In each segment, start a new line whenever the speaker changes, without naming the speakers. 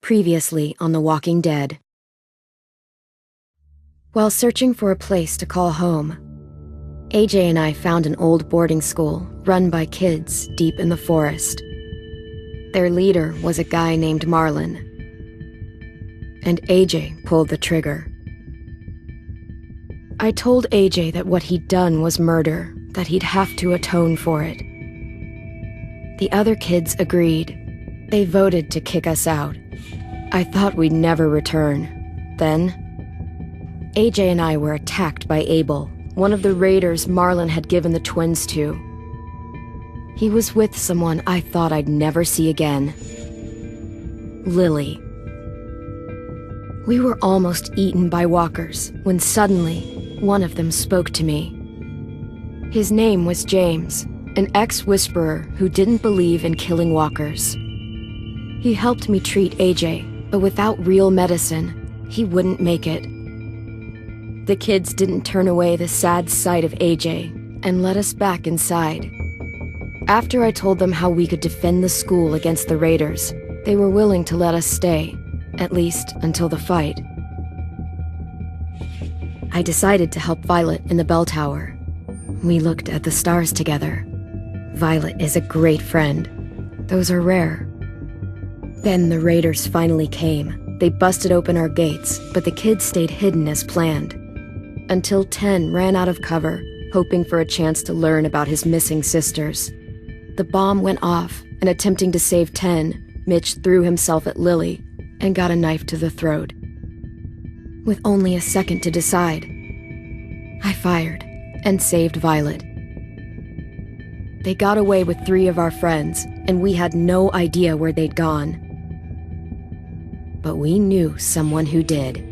Previously on The Walking Dead. While searching for a place to call home, AJ and I found an old boarding school run by kids deep in the forest. Their leader was a guy named Marlon, and AJ pulled the trigger. I told AJ that what he'd done was murder, that he'd have to atone for it. The other kids agreed. They voted to kick us out. I thought we'd never return. Then, AJ and I were attacked by Abel, one of the raiders Marlon had given the twins to. He was with someone I thought I'd never see again. Lily. We were almost eaten by walkers when suddenly one of them spoke to me. His name was James, an ex-whisperer who didn't believe in killing walkers. He helped me treat AJ, but without real medicine, he wouldn't make it. The kids didn't turn away the sad sight of AJ and let us back inside. After I told them how we could defend the school against the raiders, they were willing to let us stay, at least until the fight. I decided to help Violet in the bell tower. We looked at the stars together. Violet is a great friend. Those are rare. Then the raiders finally came. They busted open our gates, but the kids stayed hidden as planned. Until Ten ran out of cover, hoping for a chance to learn about his missing sisters. The bomb went off, and attempting to save Ten, Mitch threw himself at Lily and got a knife to the throat. With only a second to decide, I fired and saved Violet. They got away with 3 of our friends, and we had no idea where they'd gone. But we knew someone who did.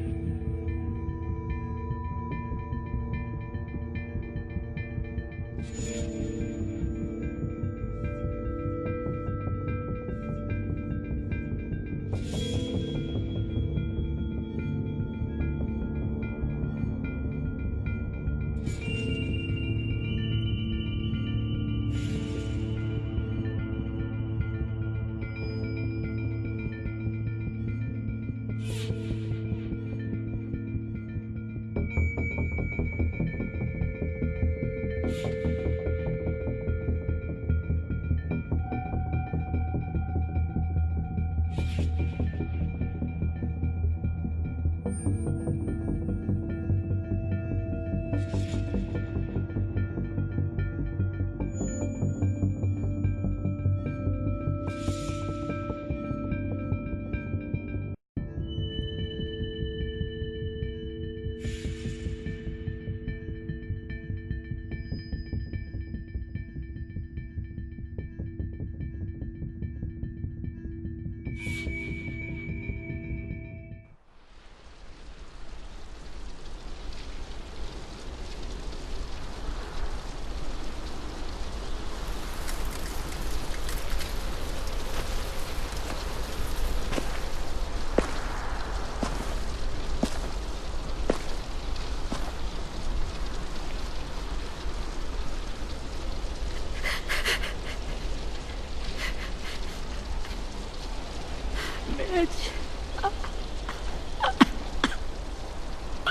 Mitch.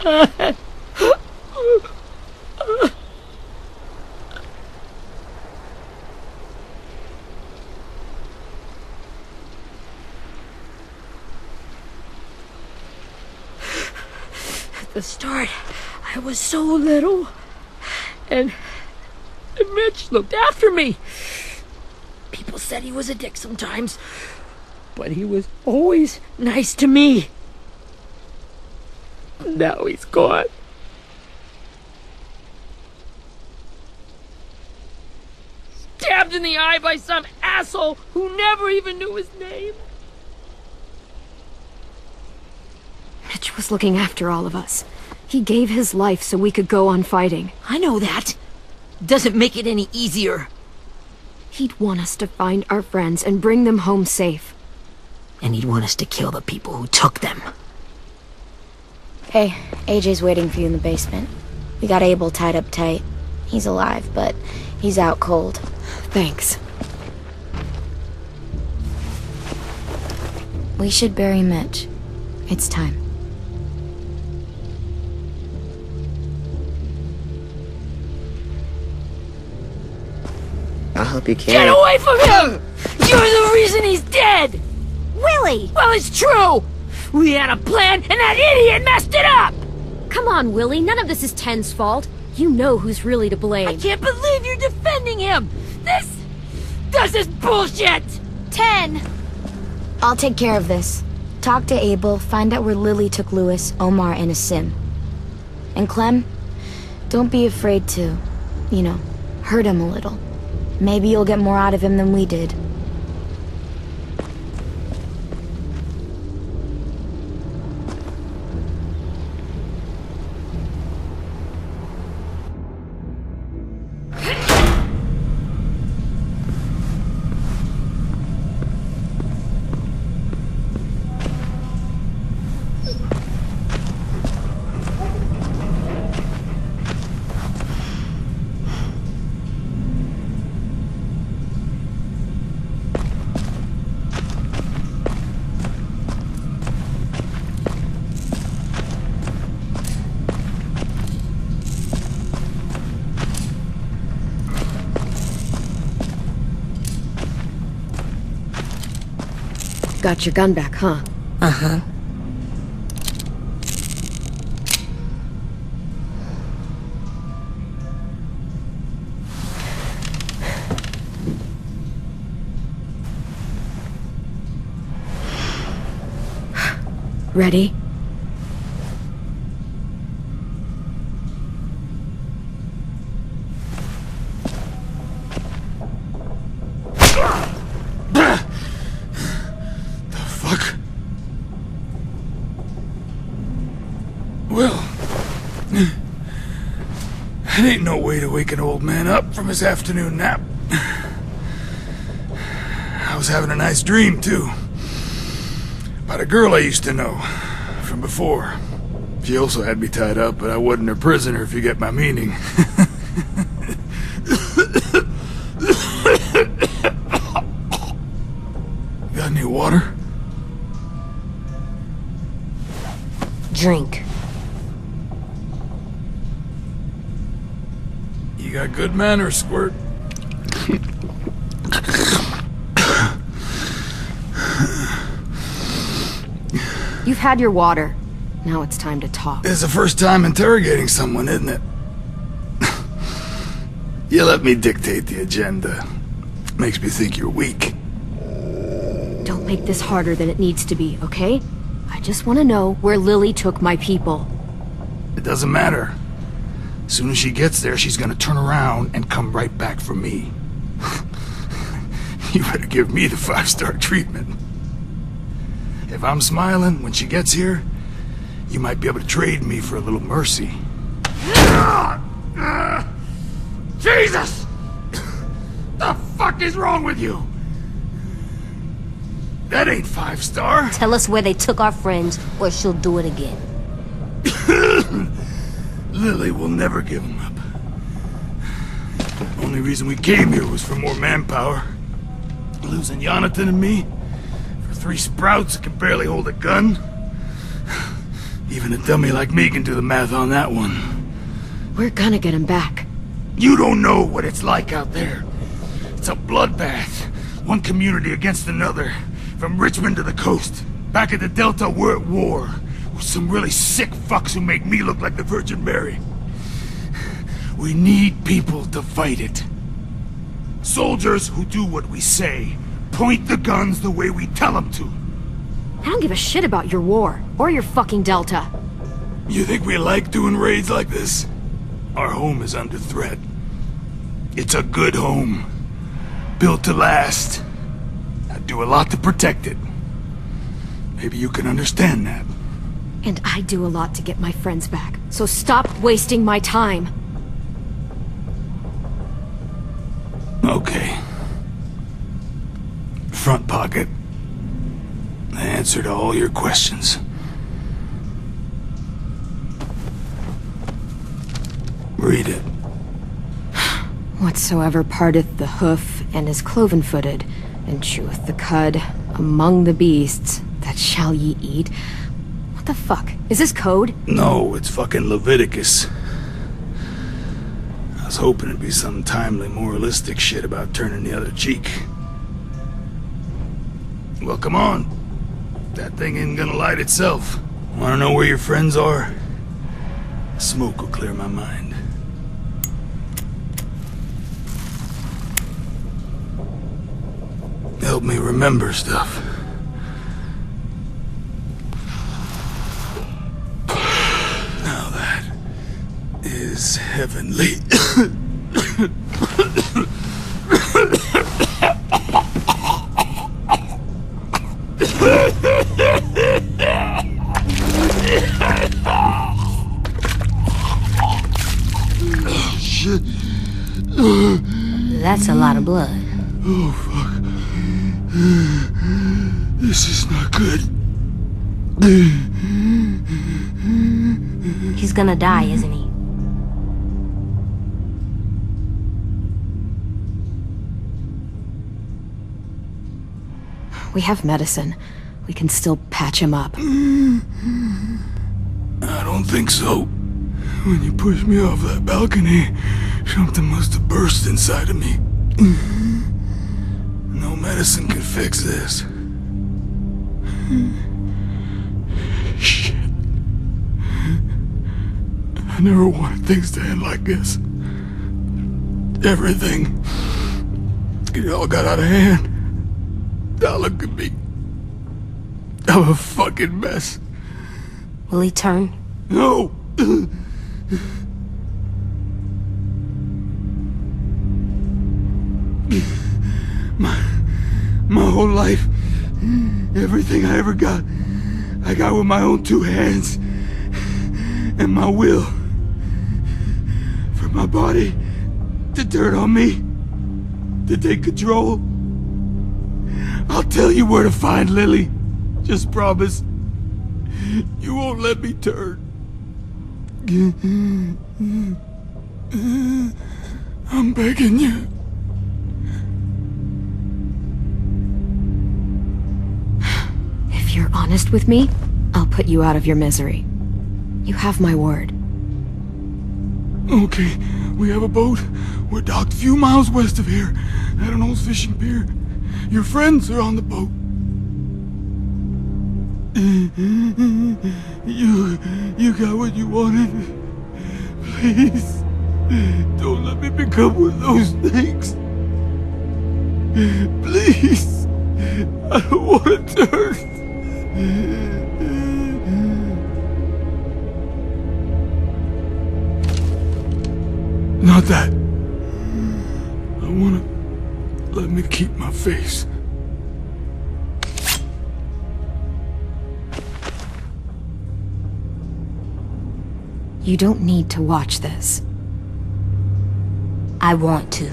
At the start, I was so little, and Mitch looked after me. People said he was a dick sometimes, but he was always nice to me. Now he's gone. Stabbed in the eye by some asshole who never even knew his name.
Mitch was looking after all of us. He gave his life so we could go on fighting.
I know that. doesn't make it any easier.
He'd want us to find our friends and bring them home safe.
And he'd want us to kill the people who took them.
Hey, AJ's waiting for you in the basement. We got Abel tied up tight. He's alive, but he's out cold.
Thanks.
We should bury Mitch. It's time.
I'll help you
Get
carry.
away from him! You're the reason he's dead!
Willie!
Well, it's true! We had a plan, and that idiot messed it up!
Come on, Willie, none of this is Ten's fault. You know who's really to
I
blame.
can't believe you're defending him! This is bullshit!
10!
I'll take care of this. Talk to Abel, find out where Lily took Lewis, Omar, and Asim. And Clem, don't be afraid to, hurt him a little. Maybe you'll get more out of him than we did.
Got your gun back, huh?
Uh-huh.
Ready?
Well, that ain't no way to wake an old man up from his afternoon nap. I was having a nice dream, too. About a girl I used to know from before. She also had me tied up, but I wasn't her prisoner, if you get my meaning. Got any water?
Drink.
You got good manners, Squirt.
You've had your water. Now it's time to talk.
It's the first time interrogating someone, isn't it? You let me dictate the agenda. Makes me think you're weak.
Don't make this harder than it needs to be, okay? I just want to know where Lily took my people.
It doesn't matter. As soon as she gets there, she's gonna turn around and come right back for me. You better give me the 5-star treatment. If I'm smiling when she gets here, you might be able to trade me for a little mercy. Jesus! The fuck is wrong with you? That ain't 5-star.
Tell us where they took our friends, or she'll do it again.
Lily will never give him up. Only reason we came here was for more manpower. Losing Jonathan and me for 3 sprouts that can barely hold a gun. Even a dummy like me can do the math on that one.
We're gonna get him back.
You don't know what it's like out there. It's a bloodbath. One community against another. From Richmond to the coast. Back at the Delta, we're at war. With some really sick fucks who make me look like the Virgin Mary. We need people to fight it. Soldiers who do what we say. Point the guns the way we tell them to.
I don't give a shit about your war, or your fucking Delta.
You think we like doing raids like this? Our home is under threat. It's a good home. Built to last. I'd do a lot to protect it. Maybe you can understand that.
And I do a lot to get my friends back, so stop wasting my time.
Okay. Front pocket. The answer to all your questions. Read it.
Whatsoever parteth the hoof and is cloven-footed, and cheweth the cud among the beasts, that shall ye eat. What the fuck? Is this code?
No, it's fucking Leviticus. I was hoping it'd be some timely, moralistic shit about turning the other cheek. Well, come on. That thing ain't gonna light itself. Wanna know where your friends are? Smoke will clear my mind. Help me remember stuff. Now that is heavenly. Shit.
That's a lot of blood.
Oh, fuck. This is not good.
He's gonna die, isn't he?
We have medicine. We can still patch him up.
I don't think so. When you pushed me off that balcony, something must have burst inside of me. No medicine can fix this. Shit. I never wanted things to end like this. Everything. It all got out of hand. Now look at me. I'm a fucking mess.
Will he turn?
No! My whole life, everything I ever got, I got with my own two hands and my will. For my body to turn on me, to take control. I'll tell you where to find Lily. Just promise you won't let me turn. I'm begging you.
If you're honest with me, I'll put you out of your misery. You have my word.
Okay, we have a boat. We're docked a few miles west of here, at an old fishing pier. Your friends are on the boat. You got what you wanted. Please, don't let me become one of those things. Please, I don't want to turn. Not that. I wanna let me keep my face.
You don't need to watch this.
I want to.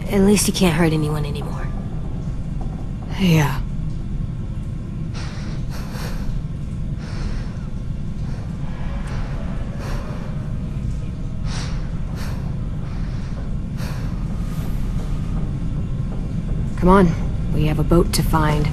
At least he can't hurt anyone anymore.
Yeah. Come on, we have a boat to find.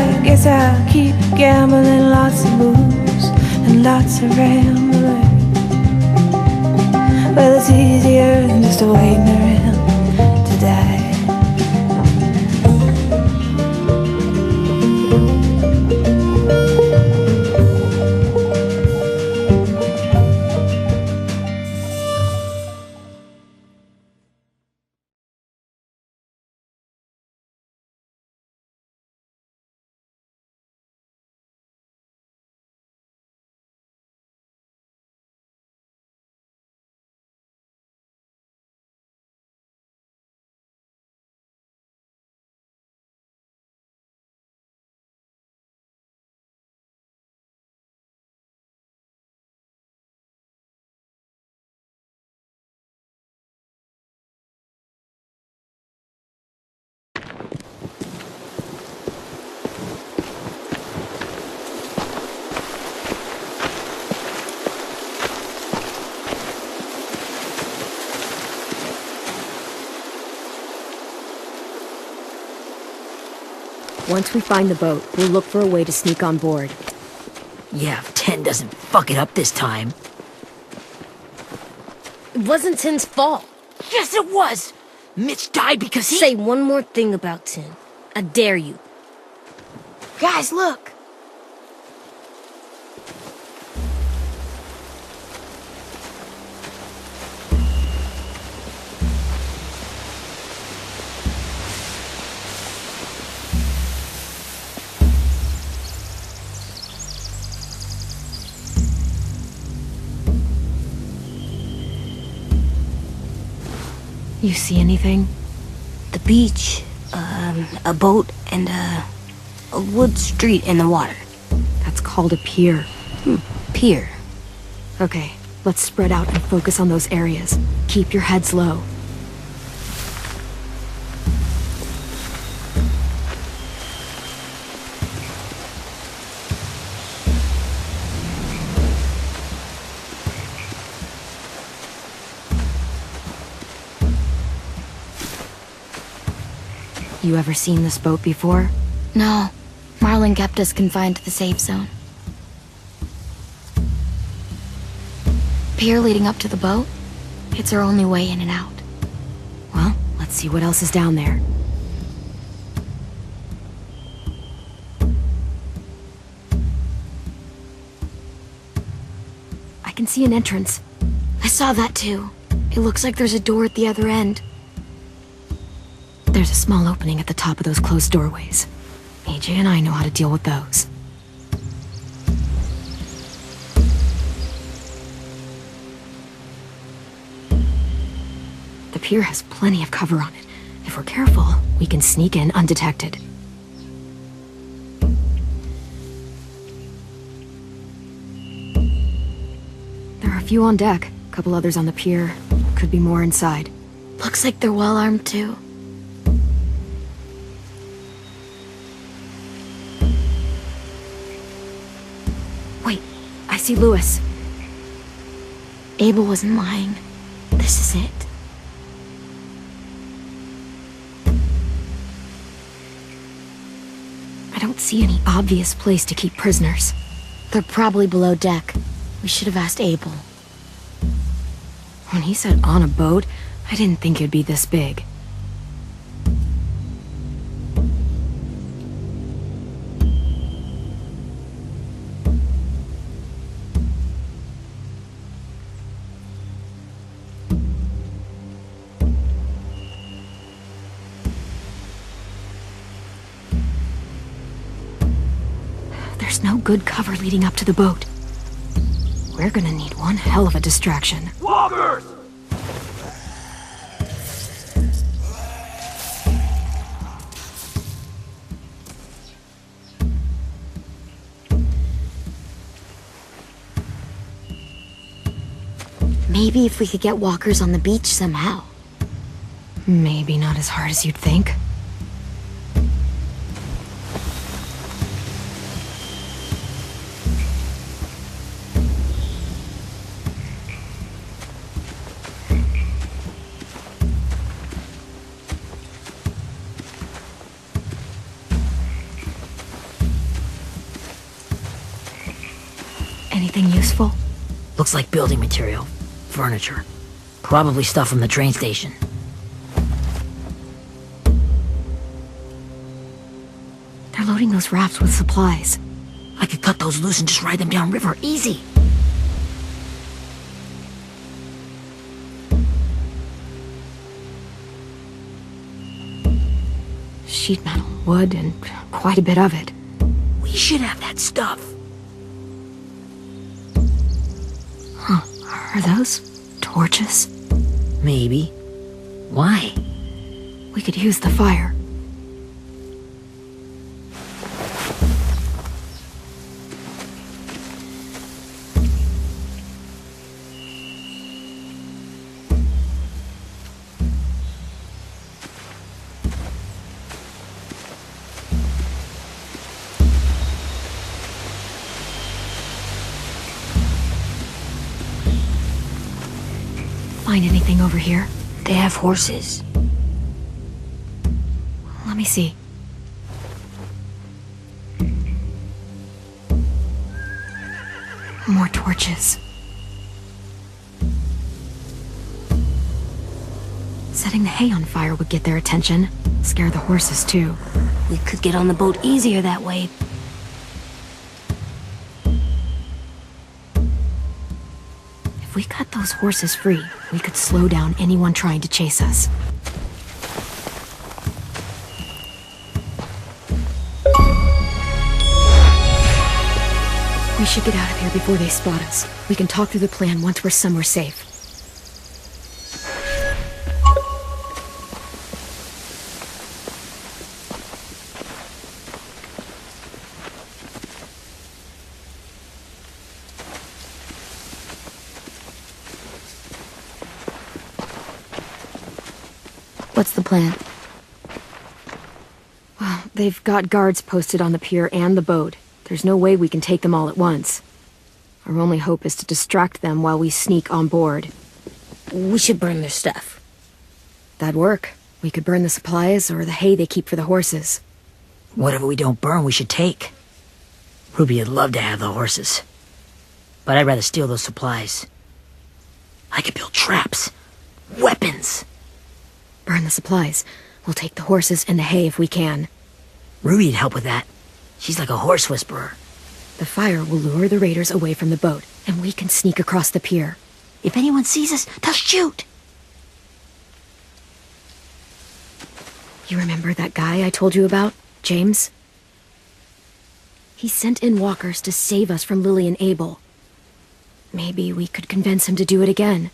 I guess I'll keep gambling, lots of moves and lots of rambling. Well, it's easier than just waiting around to die.
Once we find the boat, we'll look for a way to sneak on board.
Yeah, if 10 doesn't fuck it up this time.
It wasn't Tin's fault.
Yes, it was! Mitch died because he—
Say one more thing about Tin. I dare you.
Guys, look!
You see anything?
The beach, a boat, and a wood street in the water.
That's called a pier.
Pier.
Okay, let's spread out and focus on those areas. Keep your heads low. You ever seen this boat before?
No, Marlin kept us confined to the safe zone. Pier leading up to the boat? It's our only way in and out.
Well, let's see what else is down there. I can see an entrance.
I saw that too. It looks like there's a door at the other end.
There's a small opening at the top of those closed doorways. AJ and I know how to deal with those. The pier has plenty of cover on it. If we're careful, we can sneak in undetected. There are a few on deck, a couple others on the pier. Could be more inside.
Looks like they're well armed too.
Wait, I see Lewis.
Abel wasn't lying. This is it.
I don't see any obvious place to keep prisoners.
They're probably below deck. We should have asked Abel.
When he said on a boat, I didn't think it'd be this big. There's no good cover leading up to the boat. We're gonna need one hell of a distraction.
Walkers!
Maybe if we could get walkers on the beach somehow.
Maybe not as hard as you'd think. Anything useful?
Looks like building material. Furniture. Probably stuff from the train station.
They're loading those rafts with supplies.
I could cut those loose and just ride them downriver. Easy.
Sheet metal, wood, and quite a bit of it.
We should have that stuff.
Are those torches?
Maybe. Why?
We could use the fire. Find anything over here?
They have horses.
Let me see. More torches. Setting the hay on fire would get their attention. Scare the horses, too.
We could get on the boat easier that way.
If we cut those horses free, we could slow down anyone trying to chase us. We should get out of here before they spot us. We can talk through the plan once we're somewhere safe.
What's the plan?
Well, they've got guards posted on the pier and the boat. There's no way we can take them all at once. Our only hope is to distract them while we sneak on board.
We should burn their stuff.
That'd work. We could burn the supplies or the hay they keep for the horses.
Whatever we don't burn, we should take. Ruby would love to have the horses. But I'd rather steal those supplies. I could build traps. Weapons.
Burn the supplies. We'll take the horses and the hay if we can.
Ruby'd help with that. She's like a horse whisperer.
The fire will lure the raiders away from the boat, and we can sneak across the pier.
If anyone sees us, they'll shoot.
You remember that guy I told you about? James? He sent in walkers to save us from Lily and Abel. Maybe we could convince him to do it again.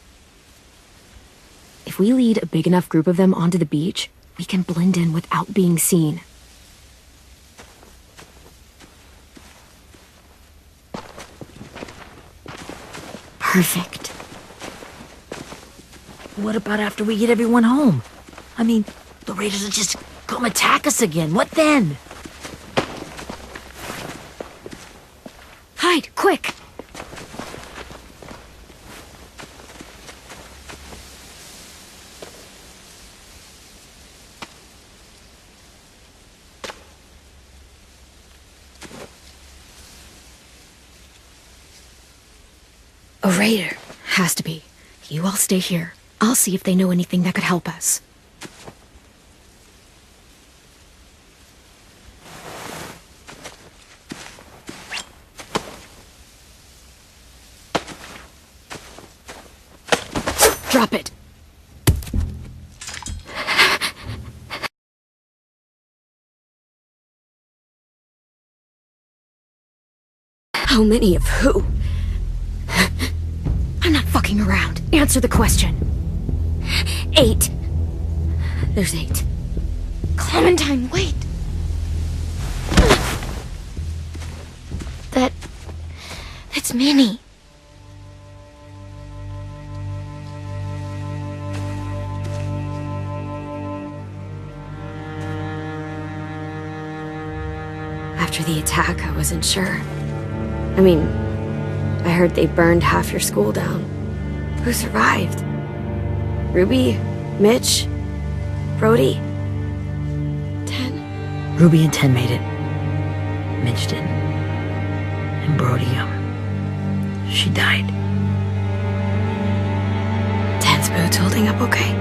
If we lead a big enough group of them onto the beach, we can blend in without being seen. Perfect.
What about after we get everyone home? I mean, the raiders will just come attack us again. What then?
Hide, quick! A raider. Has to be. You all stay here. I'll see if they know anything that could help us. Drop it. How many of who? I'm not fucking around. Answer the question. 8. There's 8.
Clementine, wait! That's Minnie.
After the attack, I wasn't sure. I mean, I heard they burned half your school down. Who survived? Ruby? Mitch? Brody? 10?
Ruby and 10 made it. Mitch didn't. And Brody,
She died. Dan's boots holding up okay?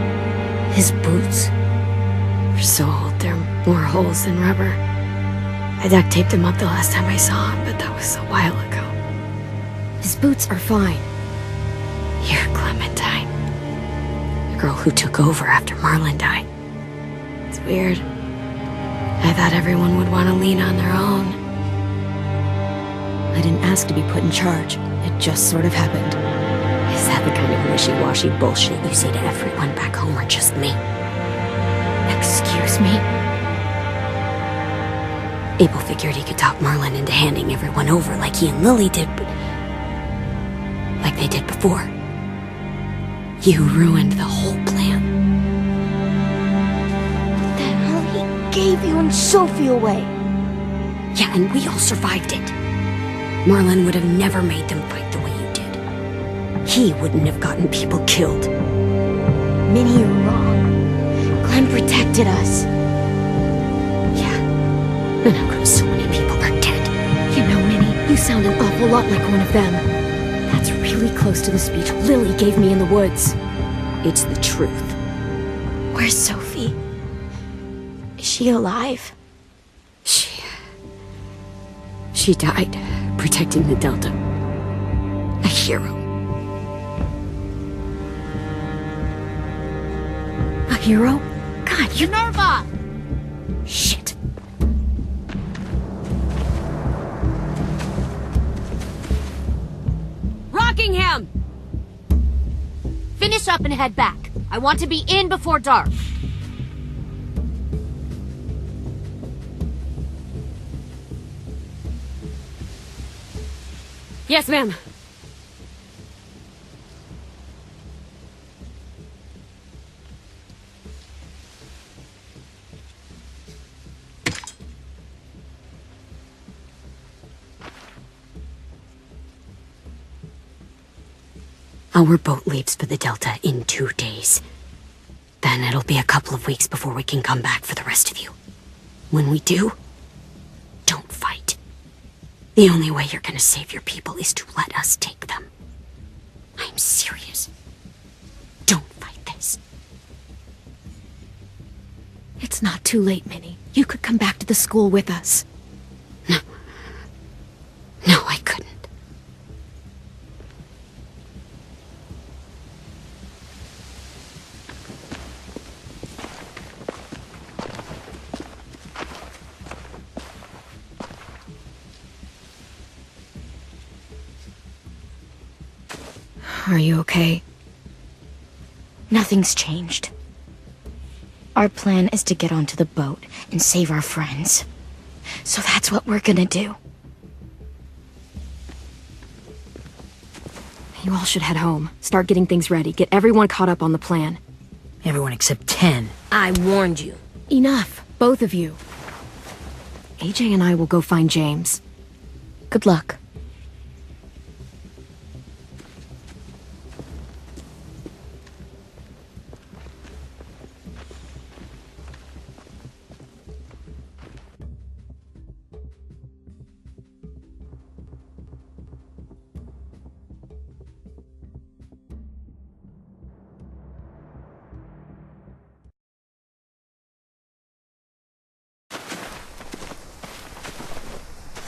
His boots?
They're so old, there are more holes than rubber. I duct taped him up the last time I saw him, but that was a while ago. His boots are fine. You're Clementine. The girl who took over after Marlon died. It's weird. I thought everyone would want to lean on their own. I didn't ask to be put in charge. It just sort of happened.
Is that the kind of wishy-washy bullshit you say to everyone back home or just me?
Excuse me?
Abel figured he could talk Marlon into handing everyone over like he and Lily did, but... like they did before. You ruined the whole plan.
The hell he gave you and Sophie away.
Yeah, and we all survived it. Marlon would have never made them fight the way you did. He wouldn't have gotten people killed.
Minnie, you're wrong. Clem protected us.
Yeah. And how come so many people are dead?
You know, Minnie, you sound an awful lot like one of them. That's really close to the speech Lily gave me in the woods.
It's the truth.
Where's Sophie? Is she alive?
She died protecting the Delta. A hero.
A hero? God, you're...
Nerva! Shit. Rockingham! Finish up and head back. I want to be in before dark.
Yes, ma'am.
Our boat leaves for the Delta in 2 days. Then it'll be a couple of weeks before we can come back for the rest of you. When we do, don't fight. The only way you're gonna save your people is to let us take them. I'm serious. Don't fight this.
It's not too late, Minnie. You could come back to the school with us.
No, I couldn't.
Are you okay?
Nothing's changed. Our plan is to get onto the boat and save our friends. So that's what we're gonna do.
You all should head home. Start getting things ready. Get everyone caught up on the plan.
Everyone except 10.
I warned you.
Enough, both of you. AJ and I will go find James.
Good luck.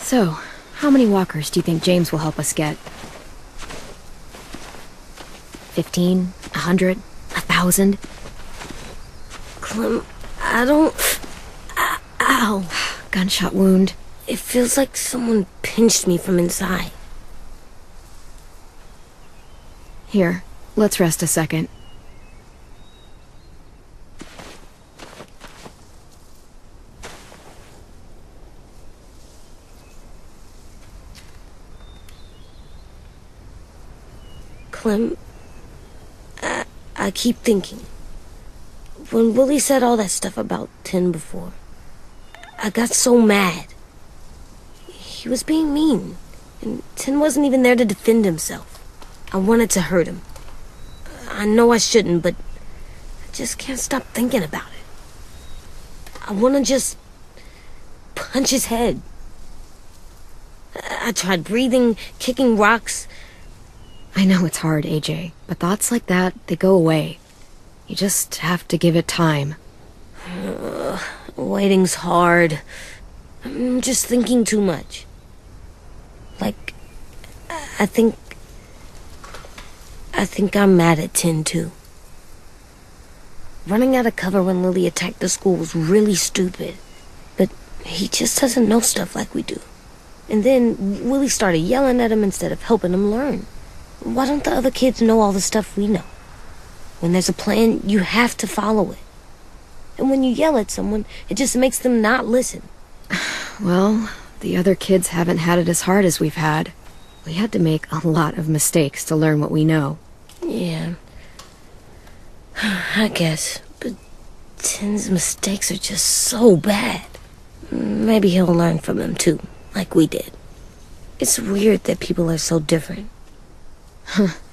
So, how many walkers do you think James will help us get? 15? 100? 1,000?
Clem, I don't... Ow.
Gunshot wound.
It feels like someone pinched me from inside.
Here, let's rest a second.
Clem, I keep thinking. When Willie said all that stuff about Tin before, I got so mad. He was being mean, and Tin wasn't even there to defend himself. I wanted to hurt him. I know I shouldn't, but I just can't stop thinking about it. I want to just punch his head. I tried breathing, kicking rocks,
I know it's hard, AJ, but thoughts like that, they go away. You just have to give it time.
Waiting's hard. I'm just thinking too much. Like, I think I'm mad at Tin, too. Running out of cover when Lily attacked the school was really stupid. But he just doesn't know stuff like we do. And then Willie started yelling at him instead of helping him learn. Why don't the other kids know all the stuff we know? When there's a plan, you have to follow it. And when you yell at someone, it just makes them not listen.
Well, the other kids haven't had it as hard as we've had. We had to make a lot of mistakes to learn what we know.
Yeah. I guess. But Tin's mistakes are just so bad. Maybe he'll learn from them too, like we did. It's weird that people are so different.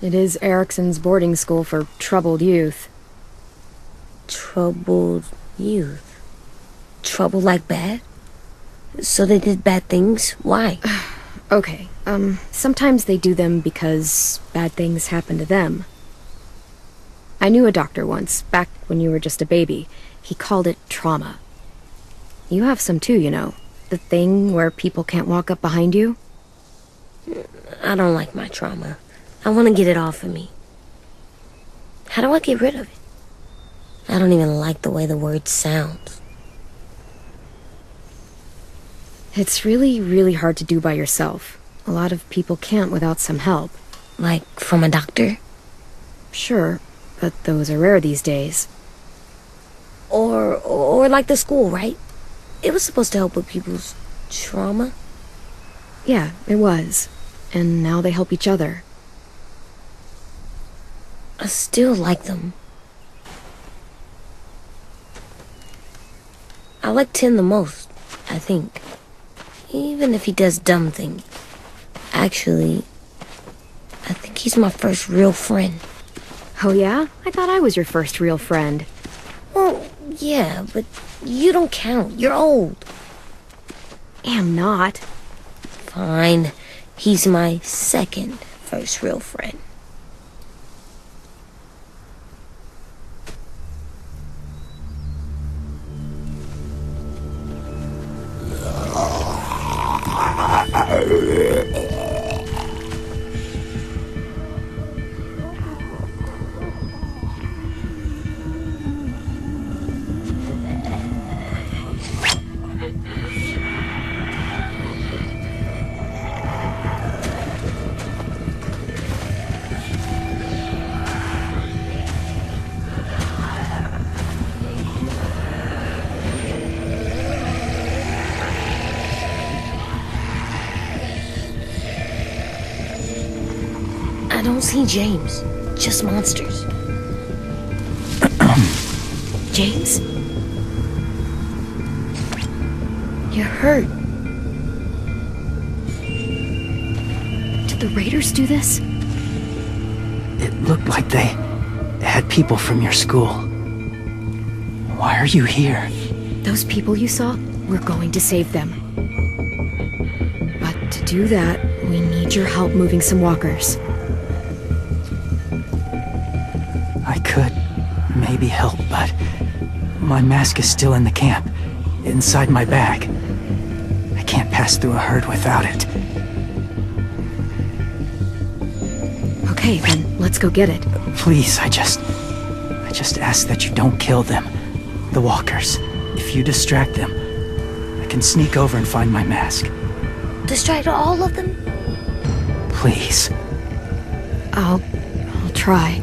It is Erickson's boarding school for troubled youth.
Troubled youth? Trouble like bad? So they did bad things? Why?
Okay, sometimes they do them because bad things happen to them. I knew a doctor once, back when you were just a baby. He called it trauma. You have some too, you know. The thing where people can't walk up behind you.
I don't like my trauma. I want to get it off of me. How do I get rid of it? I don't even like the way the word sounds.
It's really, really hard to do by yourself. A lot of people can't without some help.
Like from a doctor?
Sure, but those are rare these days.
Or like the school, right? It was supposed to help with people's trauma.
Yeah, it was. And now they help each other.
I still like them. I like Tin the most, I think. Even if he does dumb things. Actually, I think he's my first real friend.
Oh yeah? I thought I was your first real friend.
Well, yeah, but you don't count. You're old.
Am not.
Fine. He's my second first real friend. I don't see James, just monsters.
James? You're hurt. Did the raiders do this?
It looked like they had people from your school. Why are you here?
Those people you saw, we're going to save them. But to do that, we need your help moving some walkers.
I could maybe help, but my mask is still in the camp, inside my bag. I can't pass through a herd without it.
Okay, then let's go get it.
Please, I just ask that you don't kill them. The walkers. If you distract them, I can sneak over and find my mask.
Distract all of them?
Please.
I'll try.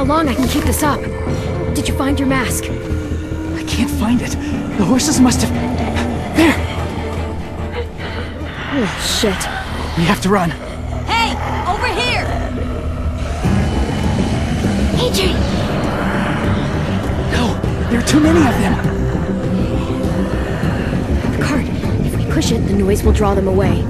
long I can keep this up. Did you find your mask?
I can't find it. The horses must have... There!
Oh, shit.
We have to run.
Hey, over here!
AJ!
No, there are too many of them.
The cart. If we push it, the noise will draw them away.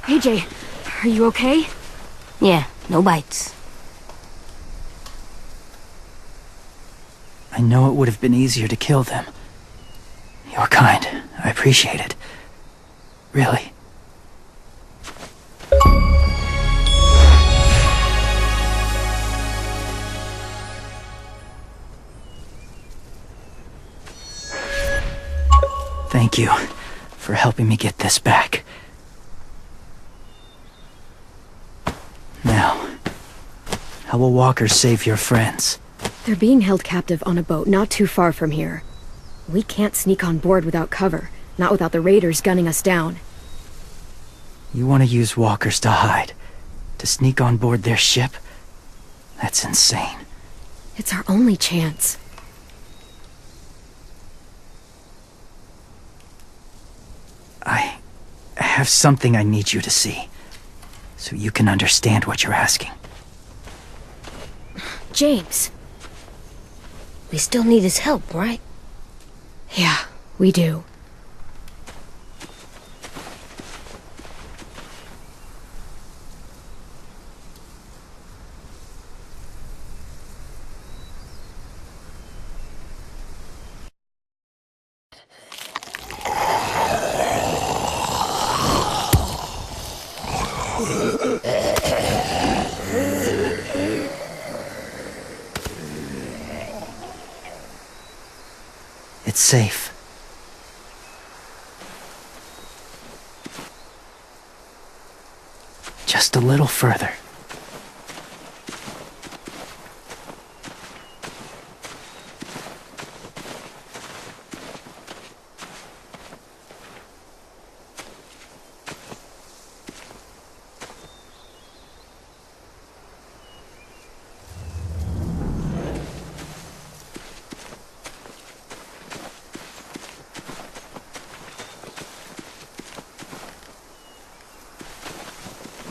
AJ, are you okay?
Yeah, no bites.
I know it would have been easier to kill them. You're kind. I appreciate it. Really. Thank you for helping me get this back. Now, how will Walker save your friends?
They're being held captive on a boat not too far from here. We can't sneak on board without cover, not without the raiders gunning us down.
You want to use walkers to hide? To sneak on board their ship? That's insane.
It's our only chance.
I have something I need you to see, so you can understand what you're asking.
James.
We still need his help, right?
Yeah, we do.
It's safe. Just a little further.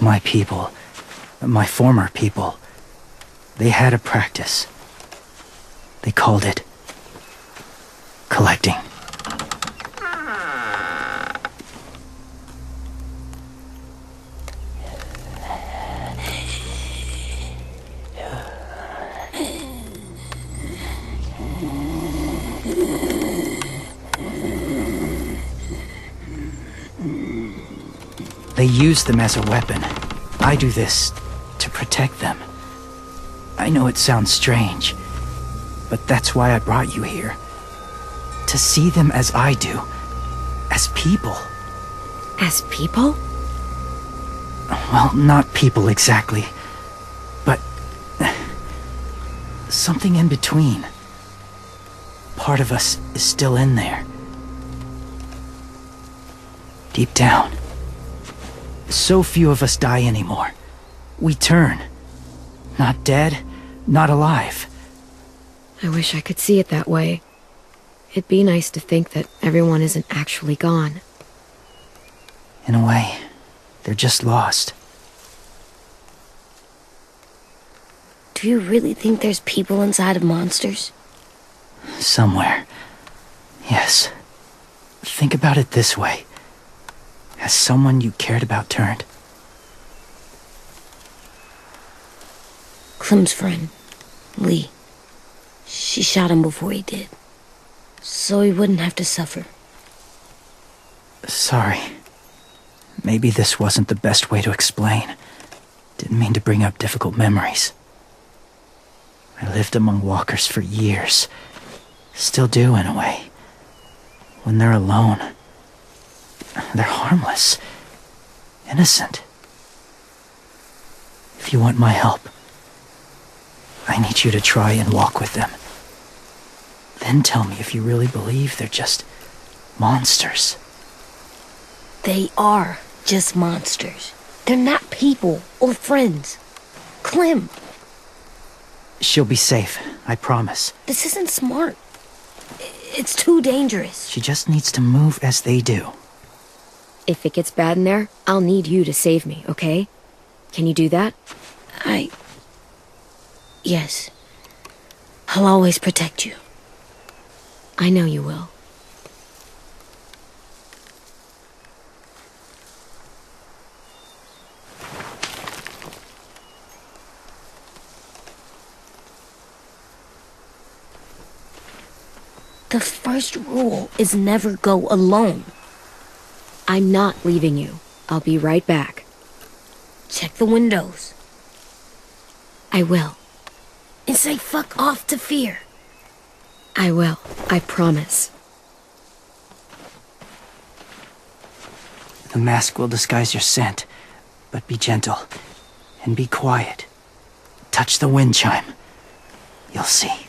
My people, my former people, they had a practice. They called it collecting. They use them as a weapon. I do this to protect them. I know it sounds strange, but that's why I brought you here. To see them as I do. As people.
As people?
Well, not people exactly, but something in between. Part of us is still in there. Deep down. So few of us die anymore. We turn. Not dead, not alive.
I wish I could see it that way. It'd be nice to think that everyone isn't actually gone.
In a way, they're just lost.
Do you really think there's people inside of monsters?
Somewhere. Yes. Think about it this way. Has someone you cared about turned?
Clem's friend, Lee. She shot him before he did. So he wouldn't have to suffer.
Sorry. Maybe this wasn't the best way to explain. Didn't mean to bring up difficult memories. I lived among walkers for years. Still do, in a way. When they're alone, they're harmless. Innocent. If you want my help, I need you to try and walk with them. Then tell me if you really believe they're just monsters.
They are just monsters. They're not people or friends. Clem,
She'll be safe, I promise.
this isn't smart. It's too dangerous.
She just needs to move as they do.
If it gets bad in there, I'll need you to save me, okay? Can you do that?
Yes. I'll always protect you.
I know you will.
The first rule is never go alone.
I'm not leaving you. I'll be right back.
Check the windows.
I will.
And say fuck off to Fear.
I will. I promise.
The mask will disguise your scent, but be gentle and be quiet. Touch the wind chime. You'll see.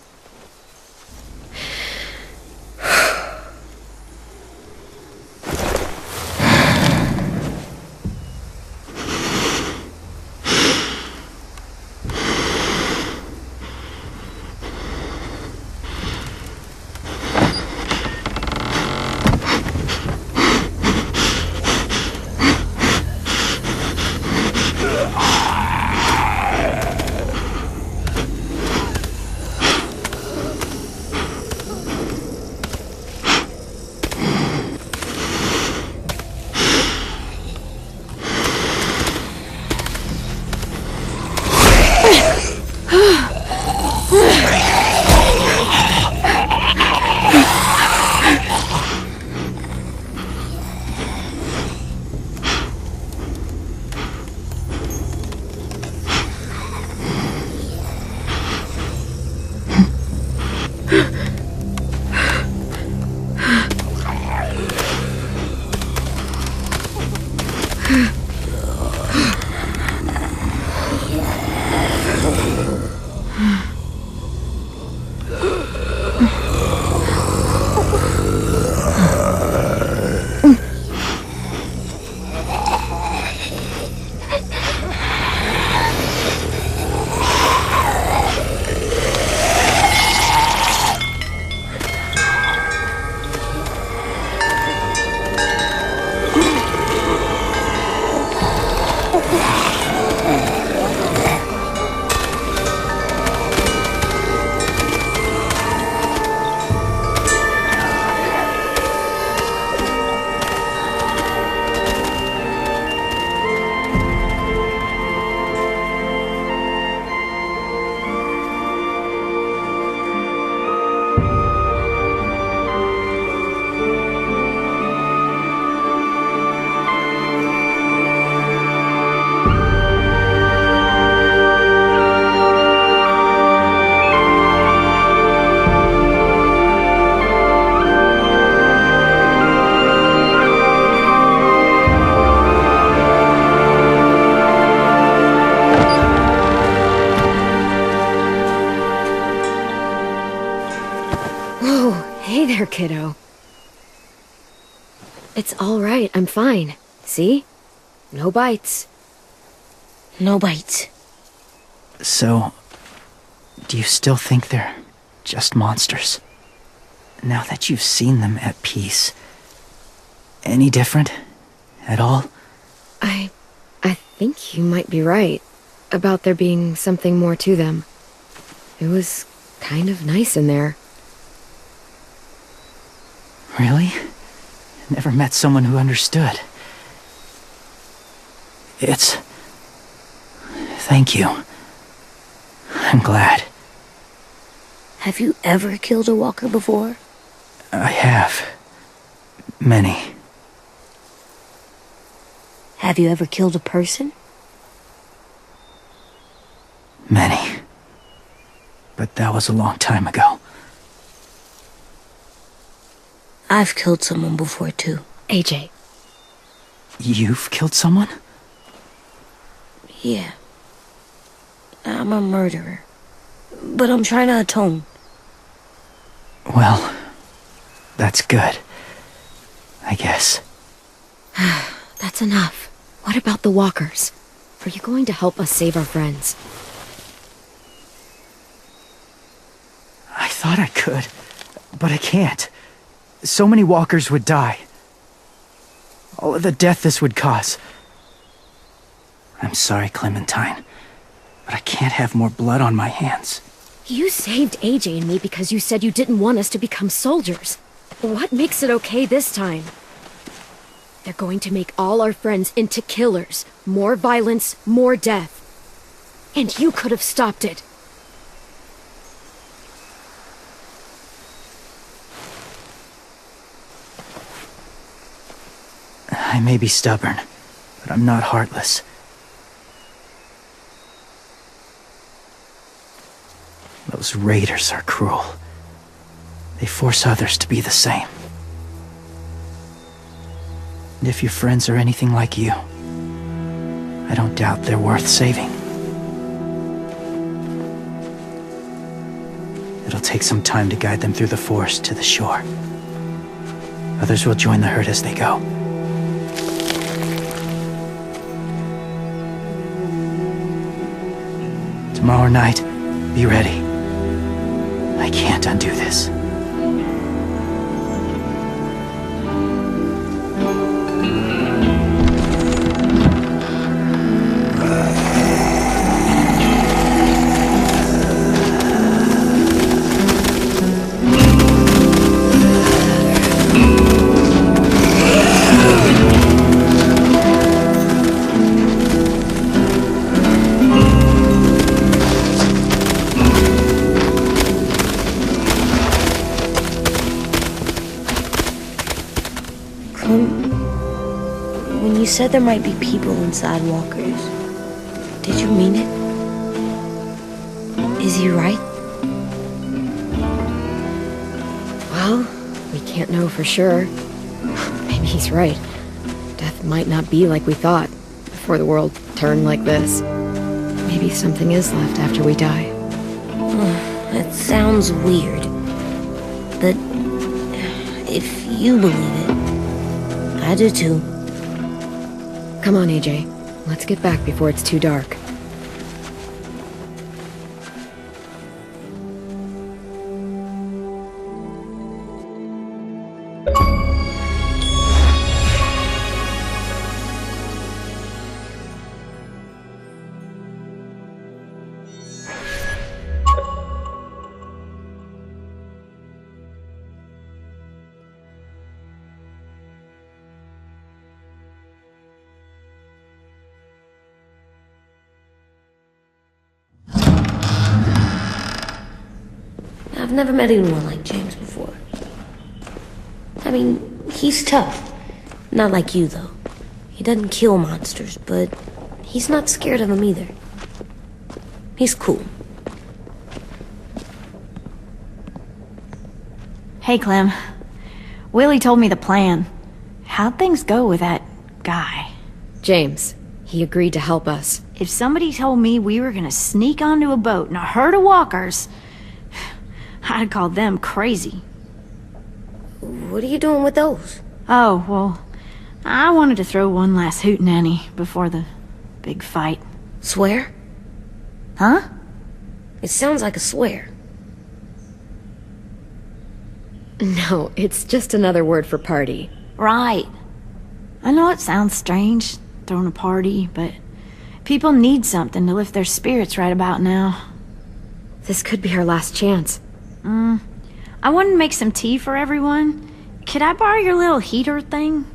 Kiddo. It's all right. I'm fine. See? No bites.
No bites.
So, do you still think they're just monsters? Now that you've seen them at peace, any different at all?
I think you might be right about there being something more to them. It was kind of nice in there.
Really? Never met someone who understood. Thank you. I'm glad.
Have you ever killed a walker before?
I have. Many.
Have you ever killed a person?
Many. But that was a long time ago.
I've killed someone before, too.
AJ.
You've killed someone?
Yeah. I'm a murderer. But I'm trying to atone.
Well, that's good. I guess.
That's enough. What about the walkers? Are you going to help us save our friends?
I thought I could, but I can't. So many walkers would die. All of the death this would cause. I'm sorry, Clementine, but I can't have more blood on my hands.
You saved AJ and me because you said you didn't want us to become soldiers. What makes it okay this time? They're going to make all our friends into killers. More violence, more death. And you could have stopped it.
I may be stubborn, but I'm not heartless. Those raiders are cruel. They force others to be the same. And if your friends are anything like you, I don't doubt they're worth saving. It'll take some time to guide them through the forest to the shore. Others will join the herd as they go. Tomorrow night, be ready. I can't undo this.
When you said there might be people inside walkers, did you mean it? Is he right?
Well, we can't know for sure. Maybe he's right. Death might not be like we thought before the world turned like this. Maybe something is left after we die.
That sounds weird. But if you believe it, I do too.
Come on, AJ. Let's get back before it's too dark.
I've never met anyone like James before. I mean, he's tough. Not like you, though. He doesn't kill monsters, but he's not scared of them either. He's cool.
Hey, Clem. Willie told me the plan. How'd things go with that guy?
James. He agreed to help us.
If somebody told me we were gonna sneak onto a boat in a herd of walkers, I'd call them crazy.
What are you doing with those?
Oh, well, I wanted to throw one last hootenanny before the big fight.
Swear?
Huh?
It sounds like a swear.
No, it's just another word for party.
Right. I know it sounds strange, throwing a party, but people need something to lift their spirits right about now.
This could be our last chance.
I wanted to make some tea for everyone. Could I borrow your little heater thing?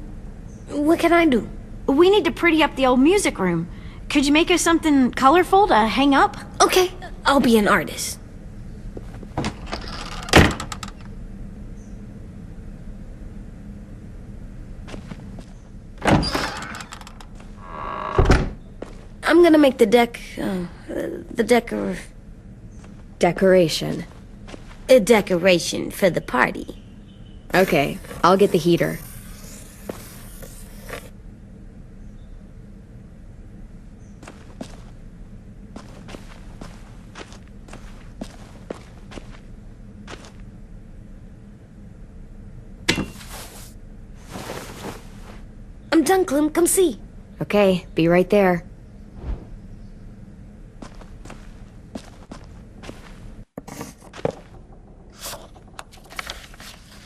What can I do?
We need to pretty up the old music room. Could you make us something colorful to hang up?
Okay, I'll be an artist. gonna make the
Decoration.
a decoration for the party.
Okay, I'll get the heater.
I'm done, Clem. Come see.
Okay, be right there.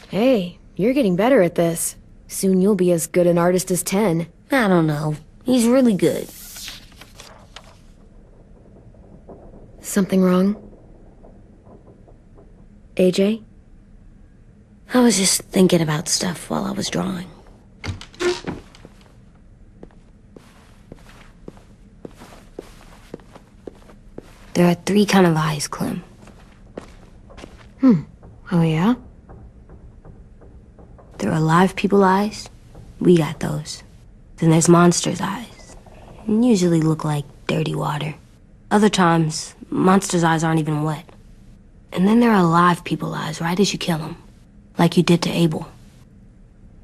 Hey, you're getting better at this. Soon you'll be as good an artist as 10.
I don't know. He's really good.
Something wrong? AJ?
I was just thinking about stuff while I was drawing. There are 3 kind of eyes, Clem.
Oh yeah?
There are live people eyes. We got those. Then there's monsters' eyes. Usually look like dirty water. Other times, monsters' eyes aren't even wet. And then there are live people eyes right as you kill them. Like you did to Abel.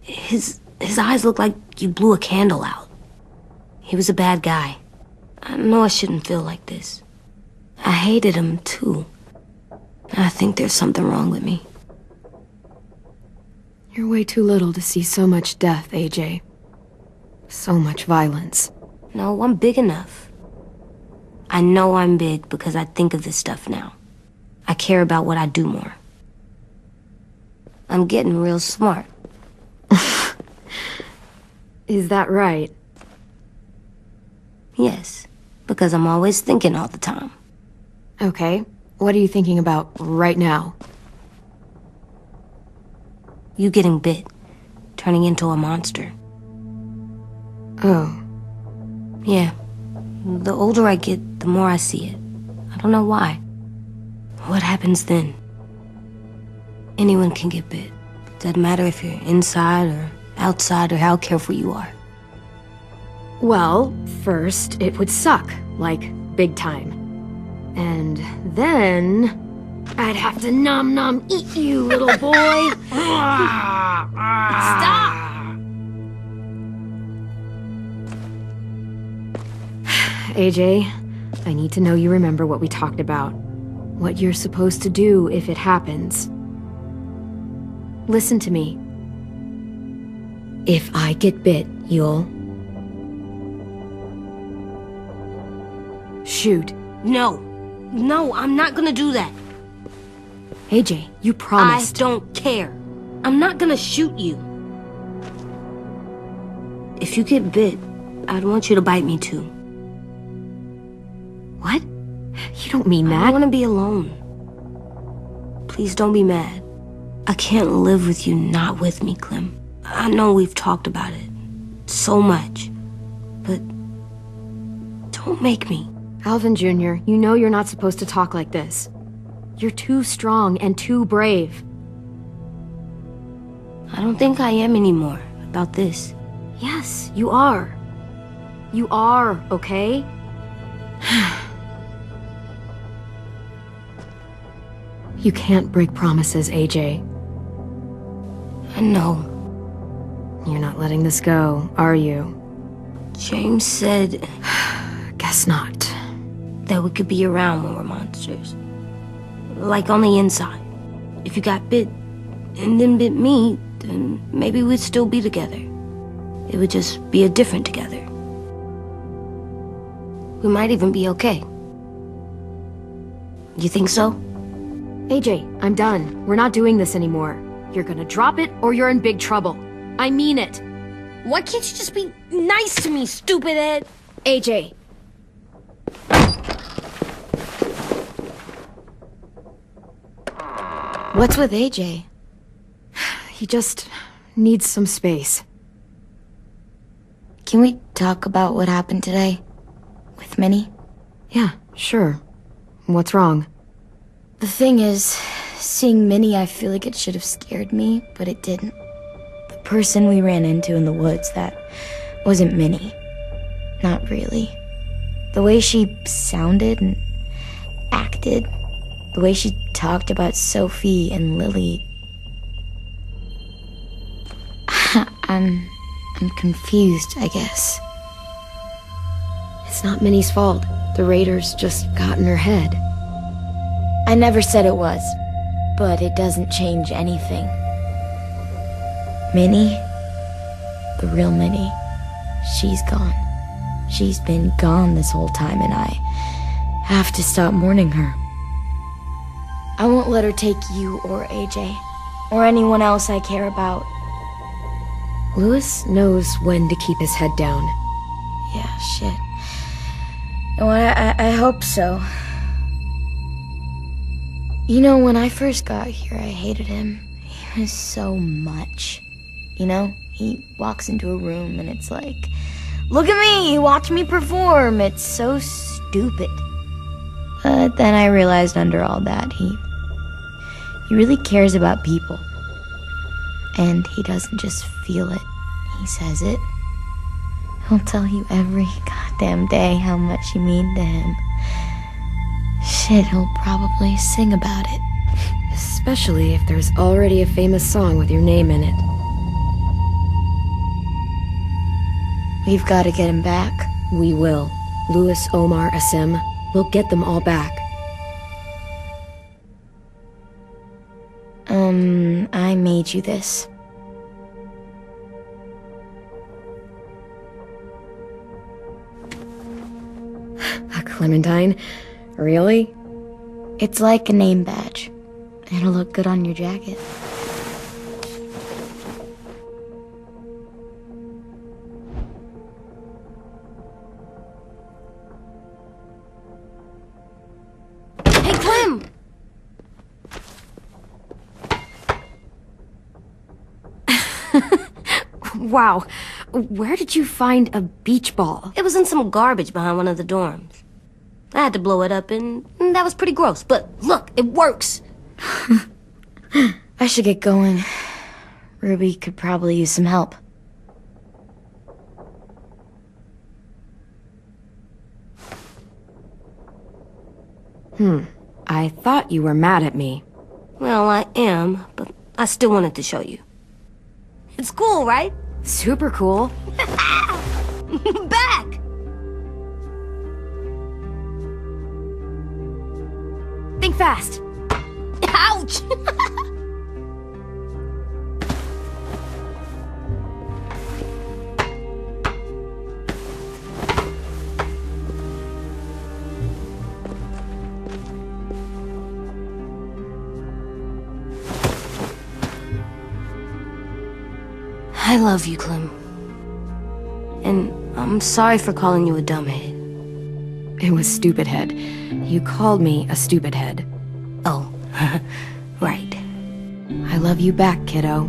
His eyes look like you blew a candle out. He was a bad guy. I know I shouldn't feel like this. I hated him, too. I think there's something wrong with me.
You're way too little to see so much death, AJ. So much violence.
No, I'm big enough. I know I'm big because I think of this stuff now. I care about what I do more. I'm getting real smart.
Is that right?
Yes, because I'm always thinking all the time.
Okay, what are you thinking about right now?
You getting bit, turning into a monster.
Oh.
Yeah. The older I get, the more I see it. I don't know why. What happens then? Anyone can get bit. Doesn't matter if you're inside or outside or how careful you are.
Well, first, it would suck. Like, big time. And then... I'd have to nom eat you, little boy. Stop! AJ, I need to know you remember what we talked about. What you're supposed to do if it happens. Listen to me. If I get bit, you'll... shoot.
No. No, I'm not gonna do that.
AJ, you promised.
I don't care. I'm not gonna shoot you. If you get bit, I'd want you to bite me too.
What? You don't mean that.
I want to be alone. Please don't be mad. I can't live with you not with me, Clem. I know we've talked about it so much, but don't make me.
Alvin Jr., you know you're not supposed to talk like this. You're too strong and too brave.
I don't think I am anymore about this.
Yes, you are. You are, okay? You can't break promises, AJ.
I know.
You're not letting this go, are you?
James said...
Guess not.
That we could be around when we're monsters. Like on the inside. If you got bit and then bit me, then maybe we'd still be together. It would just be a different together. We might even be okay. You think so?
AJ, I'm done. We're not doing this anymore. You're gonna drop it or you're in big trouble. I mean it.
Why can't you just be nice to me, stupid Ed?
AJ. What's with AJ? He just needs some space.
Can we talk about what happened today? With Minnie?
Yeah, sure. What's wrong?
The thing is, seeing Minnie, I feel like it should have scared me, but it didn't. The person we ran into in the woods, that wasn't Minnie. Not really. The way she sounded and acted. The way she talked about Sophie and Lily. I'm confused, I guess.
It's not Minnie's fault. The raiders just got in her head.
I never said it was, but it doesn't change anything. Minnie, the real Minnie, she's gone. She's been gone this whole time, and I have to stop mourning her. I won't let her take you or AJ, or anyone else I care about.
Louis knows when to keep his head down.
Yeah, shit. Oh, I hope so. You know, when I first got here, I hated him. He was so much. You know, he walks into a room and it's like, look at me, watch me perform. It's so stupid. But then I realized under all that, he really cares about people. And he doesn't just feel it, he says it. He'll tell you every goddamn day how much you mean to him. Shit, he'll probably sing about it.
Especially if there's already a famous song with your name in it.
We've got to get him back.
We will. Louis, Omar, Asim. We'll get them all back.
I made you this.
A Clementine? Really?
It's like a name badge. It'll look good on your jacket.
Hey, Clem!
Wow. Where did you find a beach ball?
It was in some garbage behind one of the dorms. I had to blow it up, and that was pretty gross. But look, it works.
I should get going. Ruby could probably use some help.
I thought you were mad at me.
Well, I am, but I still wanted to show you. It's cool, right?
Super cool.
Back!
Think fast.
Ouch! I love you, Clem. And I'm sorry for calling you a dumbhead.
It was stupid head. You called me a stupid head.
Oh, right.
I love you back, kiddo.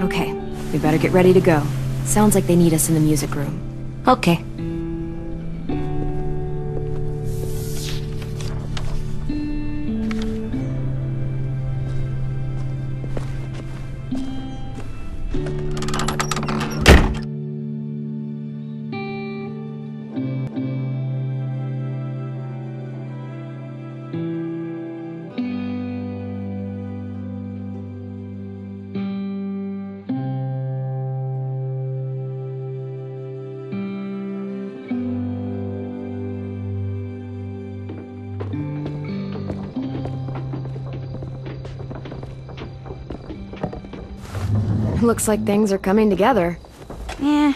Okay, we better get ready to go. Sounds like they need us in the music room.
Okay.
Looks like things are coming together.
Yeah.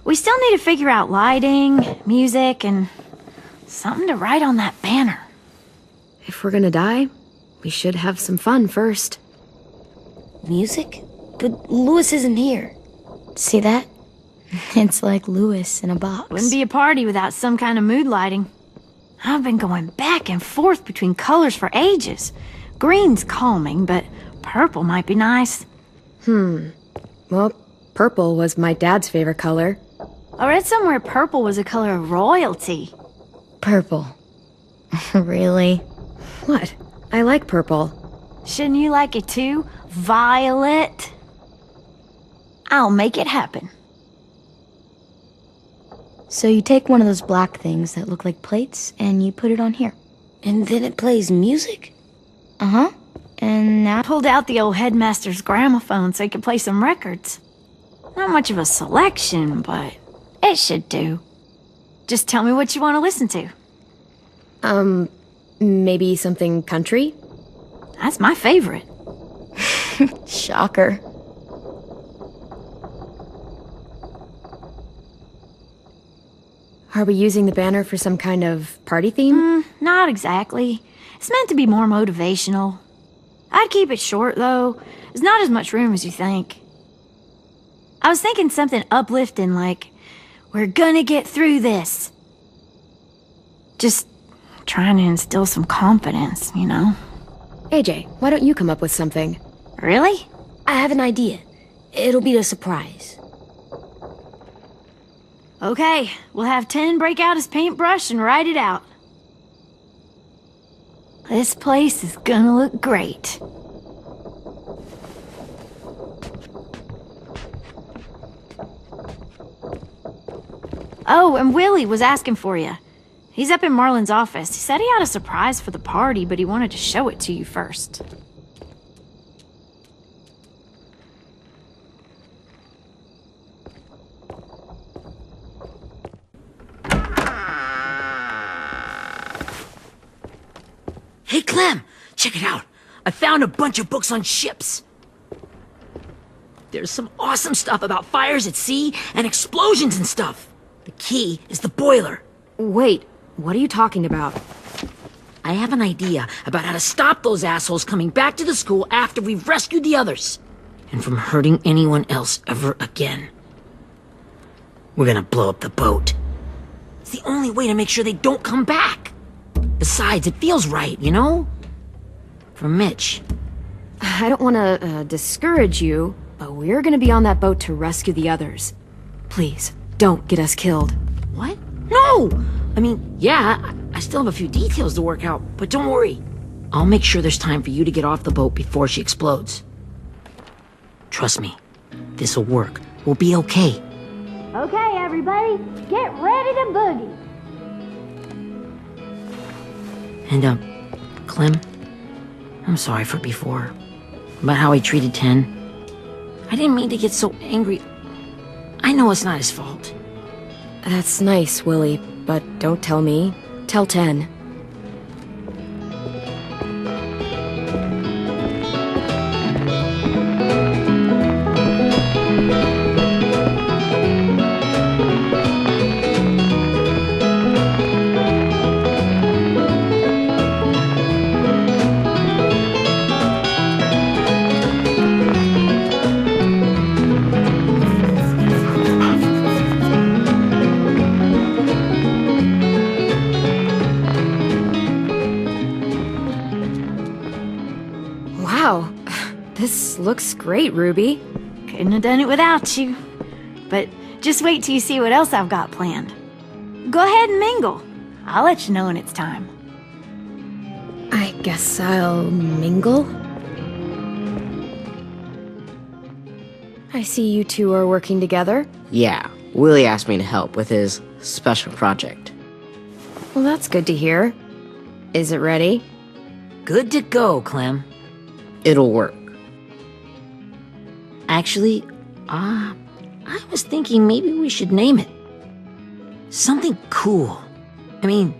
We still need to figure out lighting, music, and something to write on that banner.
If we're gonna die, we should have some fun first.
Music? But Louis isn't here.
See that? It's like Louis in a box.
Wouldn't be a party without some kind of mood lighting. I've been going back and forth between colors for ages. Green's calming, but purple might be nice.
Well, purple was my dad's favorite color.
I read somewhere purple was a color of royalty.
Purple. Really?
What? I like purple.
Shouldn't you like it too? Violet? I'll make it happen.
So you take one of those black things that look like plates, and you put it on here.
And then it plays music?
Uh-huh. And now...
Pulled out the old headmaster's gramophone so he could play some records. Not much of a selection, but it should do. Just tell me what you want to listen to.
Maybe something country?
That's my favorite.
Shocker.
Are we using the banner for some kind of party theme?
Not exactly. It's meant to be more motivational. I'd keep it short, though. There's not as much room as you think. I was thinking something uplifting like, we're gonna get through this. Just trying to instill some confidence, you know?
AJ, why don't you come up with something?
Really?
I have an idea. It'll be a surprise.
Okay, we'll have 10 break out his paintbrush and write it out. This place is gonna look great. Oh, and Willie was asking for you. He's up in Marlin's office. He said he had a surprise for the party, but he wanted to show it to you first.
Hey, Clem, check it out. I found a bunch of books on ships. There's some awesome stuff about fires at sea and explosions and stuff. The key is the boiler.
Wait, what are you talking about?
I have an idea about how to stop those assholes coming back to the school after we've rescued the others. And from hurting anyone else ever again. We're gonna blow up the boat. It's the only way to make sure they don't come back. Besides, it feels right, you know? For Mitch.
I don't want to discourage you, but we're gonna be on that boat to rescue the others. Please, don't get us killed.
What? No! I mean, yeah, I still have a few details to work out, but don't worry. I'll make sure there's time for you to get off the boat before she explodes. Trust me, this'll work. We'll be okay.
Okay, everybody, get ready to boogie.
And, Clem, I'm sorry for before. About how I treated Ten. I didn't mean to get so angry. I know it's not his fault.
That's nice, Willie, but don't tell me. Tell 10. Wow, this looks great, Ruby.
Couldn't have done it without you. But just wait till you see what else I've got planned. Go ahead and mingle. I'll let you know when it's time.
I guess I'll mingle? I see you two are working together.
Yeah, Willie asked me to help with his special project.
Well, that's good to hear. Is it ready?
Good to go, Clem.
It'll work.
Actually, I was thinking maybe we should name it. Something cool. I mean,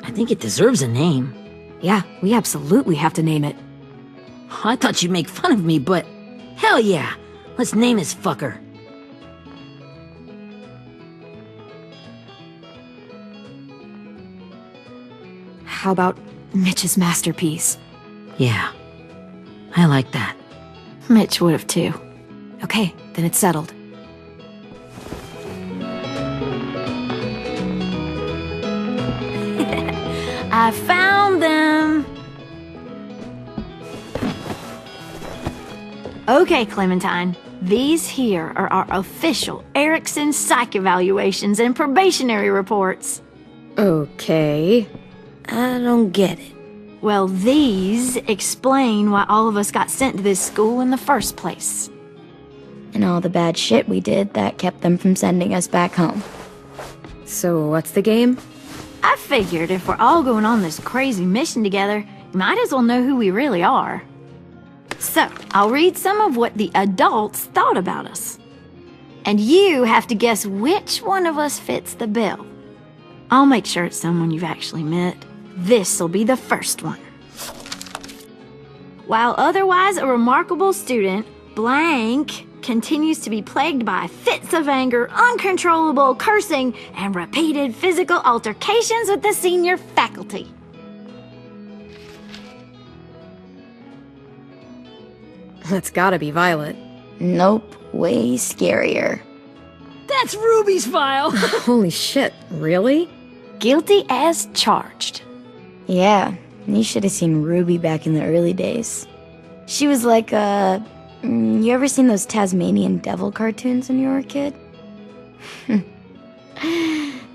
I think it deserves a name.
Yeah, we absolutely have to name it.
I thought you'd make fun of me, but hell yeah. Let's name this fucker.
How about Mitch's masterpiece?
Yeah, I like that.
Mitch would have too.
Okay, then it's settled.
I found them! Okay, Clementine. These here are our official Erickson psych evaluations and probationary reports.
Okay.
I don't get it.
Well, these explain why all of us got sent to this school in the first place.
And all the bad shit we did that kept them from sending us back home.
So what's the game?
I figured if we're all going on this crazy mission together, you might as well know who we really are. So, I'll read some of what the adults thought about us. And you have to guess which one of us fits the bill. I'll make sure it's someone you've actually met. This'll be the first one. While otherwise a remarkable student, blank continues to be plagued by fits of anger, uncontrollable cursing, and repeated physical altercations with the senior faculty.
That's gotta be Violet.
Nope, way scarier.
That's Ruby's file.
Holy shit, really?
Guilty as charged.
Yeah, you should have seen Ruby back in the early days. She was like you ever seen those Tasmanian devil cartoons when you were a kid?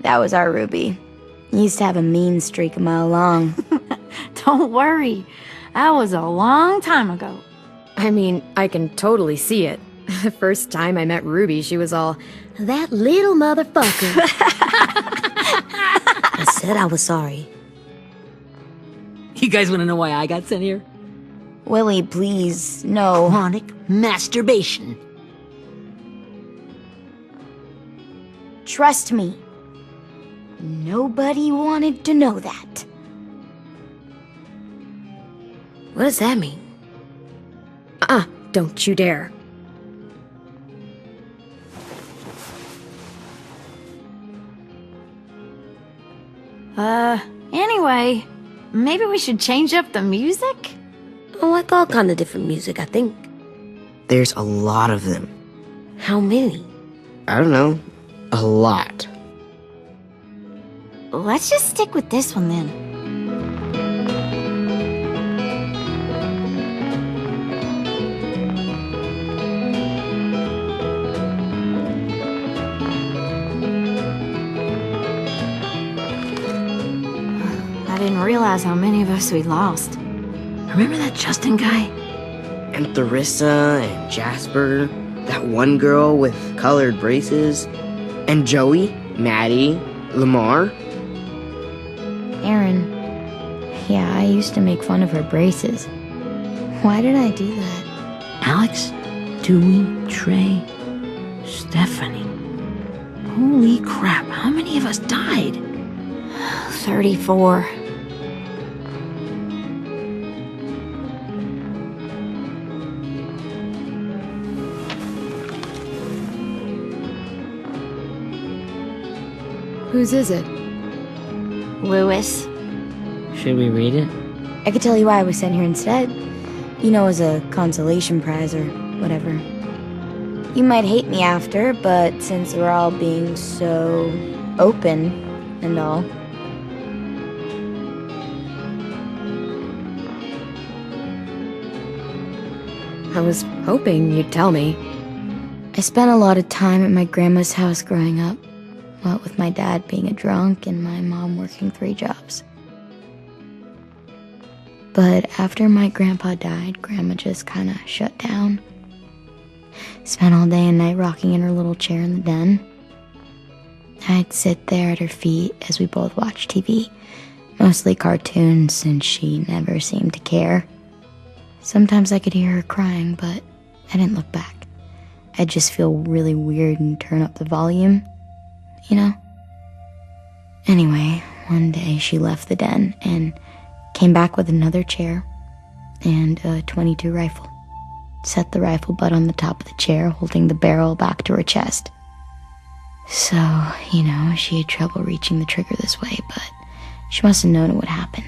That was our Ruby. He used to have a mean streak a mile long.
Don't worry, that was a long time ago.
I mean, I can totally see it. The first time I met Ruby, she was all, "That little motherfucker."
I said I was sorry.
You guys want to know why I got sent here?
Willie, please, no.
Chronic masturbation.
Trust me. Nobody wanted to know that.
What does that mean?
Don't you dare.
Anyway, maybe we should change up the music?
I like all kind of different music, I think.
There's a lot of them.
How many?
I don't know. A lot.
Let's just stick with this one then. I didn't realize how many of us we lost.
Remember that Justin guy?
And Theresa and Jasper. That one girl with colored braces. And Joey, Maddie, Lamar.
Aaron. Yeah, I used to make fun of her braces. Why did I do that?
Alex, Dewey, Trey, Stephanie. Holy crap, how many of us died?
34.
Whose is it?
Lewis.
Should we read it?
I could tell you why I was sent here instead. You know, as a consolation prize or whatever. You might hate me after, but since we're all being so open and all.
I was hoping you'd tell me.
I spent a lot of time at my grandma's house growing up. What with my dad being a drunk and my mom working 3 jobs. But after my grandpa died, Grandma just kind of shut down. Spent all day and night rocking in her little chair in the den. I'd sit there at her feet as we both watched TV. Mostly cartoons, since she never seemed to care. Sometimes I could hear her crying, but I didn't look back. I'd just feel really weird and turn up the volume. You know? Anyway, one day she left the den and came back with another chair and a .22 rifle. Set the rifle butt on the top of the chair, holding the barrel back to her chest. So, you know, she had trouble reaching the trigger this way, but she must have known it would happen,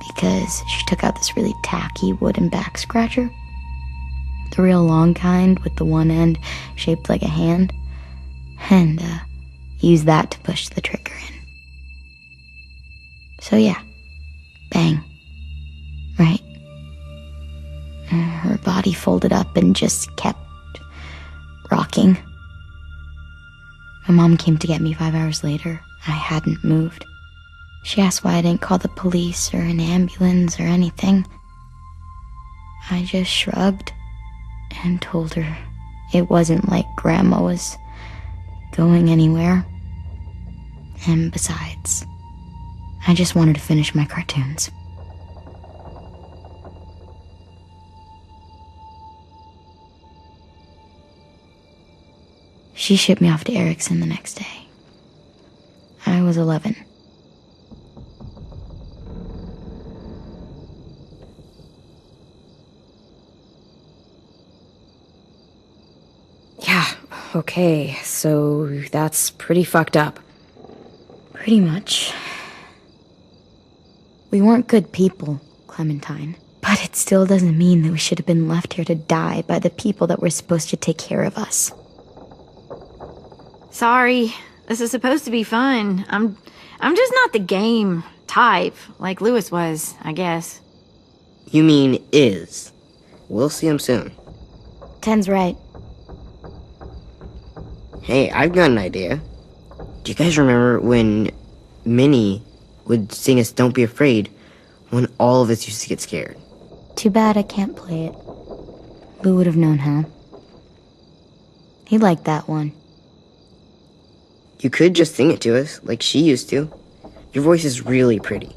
because she took out this really tacky wooden back scratcher. The real long kind with the one end shaped like a hand. And, use that to push the trigger in. So yeah, bang, right? Her body folded up and just kept rocking. My mom came to get me 5 hours later. I hadn't moved. She asked why I didn't call the police or an ambulance or anything. I just shrugged and told her it wasn't like Grandma was going anywhere. And besides, I just wanted to finish my cartoons. She shipped me off to Erickson the next day. I was 11.
Yeah, okay, so that's pretty fucked up.
Pretty much. We weren't good people, Clementine. But it still doesn't mean that we should have been left here to die by the people that were supposed to take care of us.
Sorry, this is supposed to be fun. I'm just not the game type, like Lewis was, I guess.
You mean is. We'll see him soon.
Ten's right.
Hey, I've got an idea. Do you guys remember when Minnie would sing us Don't Be Afraid when all of us used to get scared?
Too bad I can't play it. Lou would have known how. He liked that one.
You could just sing it to us, like she used to. Your voice is really pretty.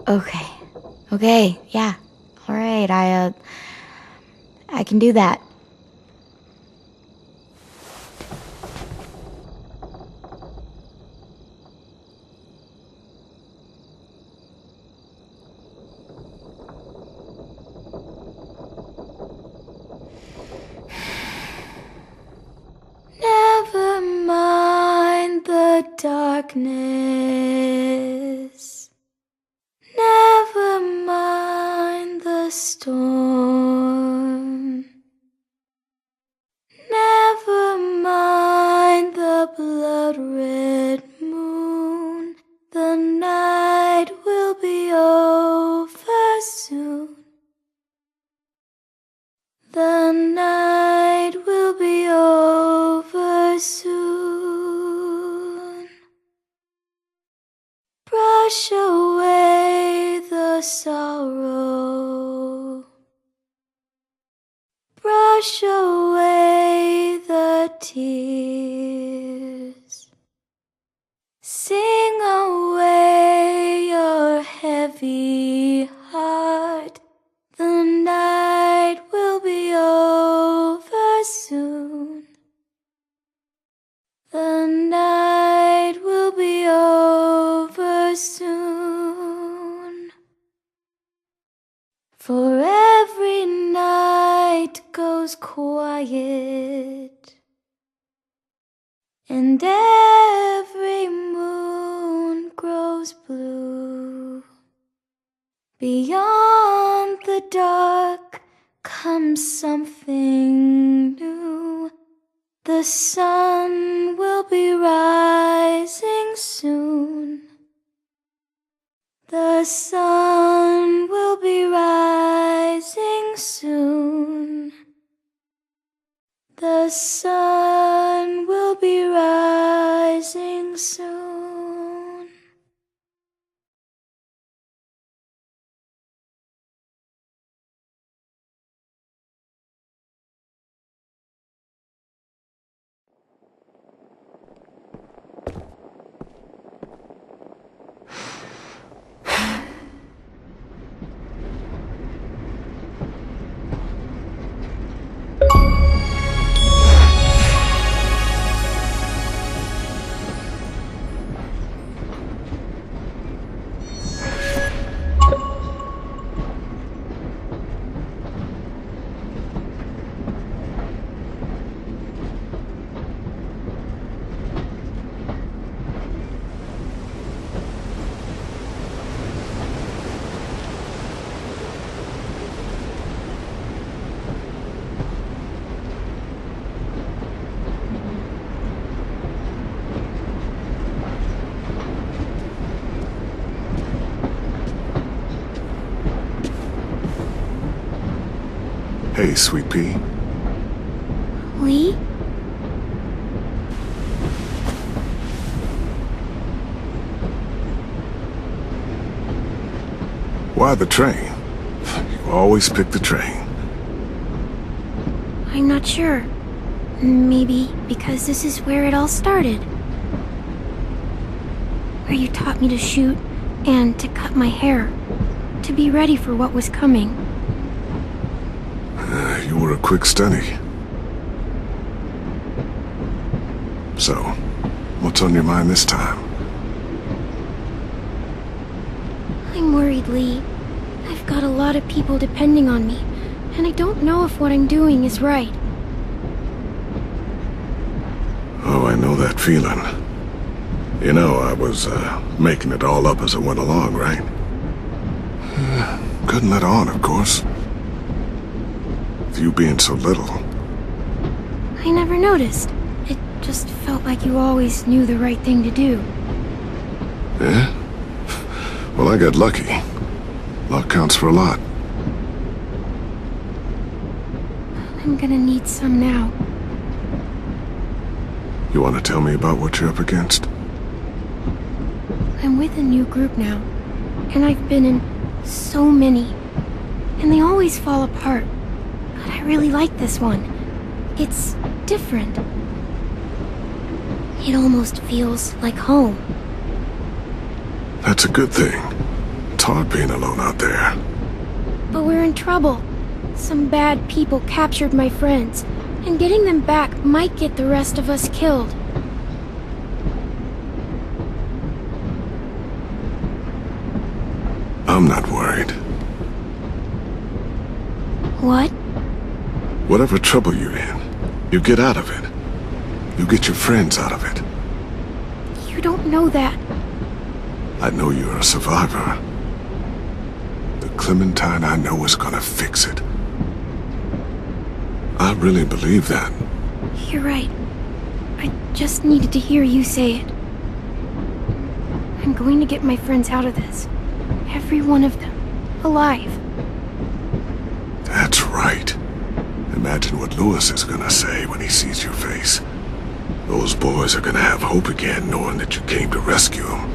Okay, yeah. Alright, I can do that. Never mind the darkness. Never mind the storm. Never mind the blood-red moon. The night will be over soon. The night will be over soon. Brush away the sorrow. Brush away the tears. Sing away your heavy heart. The night will be over soon. The night will be over soon. For every night goes quiet, and every moon grows blue. Beyond the dark comes something new. The sun will be rising soon. The sun will be rising soon. The sun will be rising soon.
Hey, Sweet Pea.
Lee?
Why the train? You always pick the train.
I'm not sure. Maybe because this is where it all started.
where you taught me to shoot and to cut my hair, to be ready for what was coming.
You were a quick study. So, what's on your mind this time?
I'm worried, Lee. I've got a lot of people depending on me, and I don't know if what I'm doing is right.
Oh, I know that feeling. You know, I was, making it all up as I went along, right? Couldn't let on, of course. With you being so little.
I never noticed. It just felt like you always knew the right thing to do.
Yeah? Well, I got lucky. Luck counts for a lot.
I'm gonna need some now.
You want to tell me about what you're up against?
I'm with a new group now, and I've been in so many, and they always fall apart. But I really like this one. It's different. It almost feels like home.
That's a good thing. It's hard being alone out there.
But we're in trouble. Some bad people captured my friends, and getting them back might get the rest of us killed.
I'm not worried.
What?
Whatever trouble you're in, you get out of it. You get your friends out of it.
You don't know that.
I know you're a survivor. The Clementine I know is gonna fix it. I really believe that.
You're right. I just needed to hear you say it. I'm going to get my friends out of this. Every one of them. Alive.
That's right. Imagine what Louis is gonna say when he sees your face. Those boys are gonna have hope again, knowing that you came to rescue them.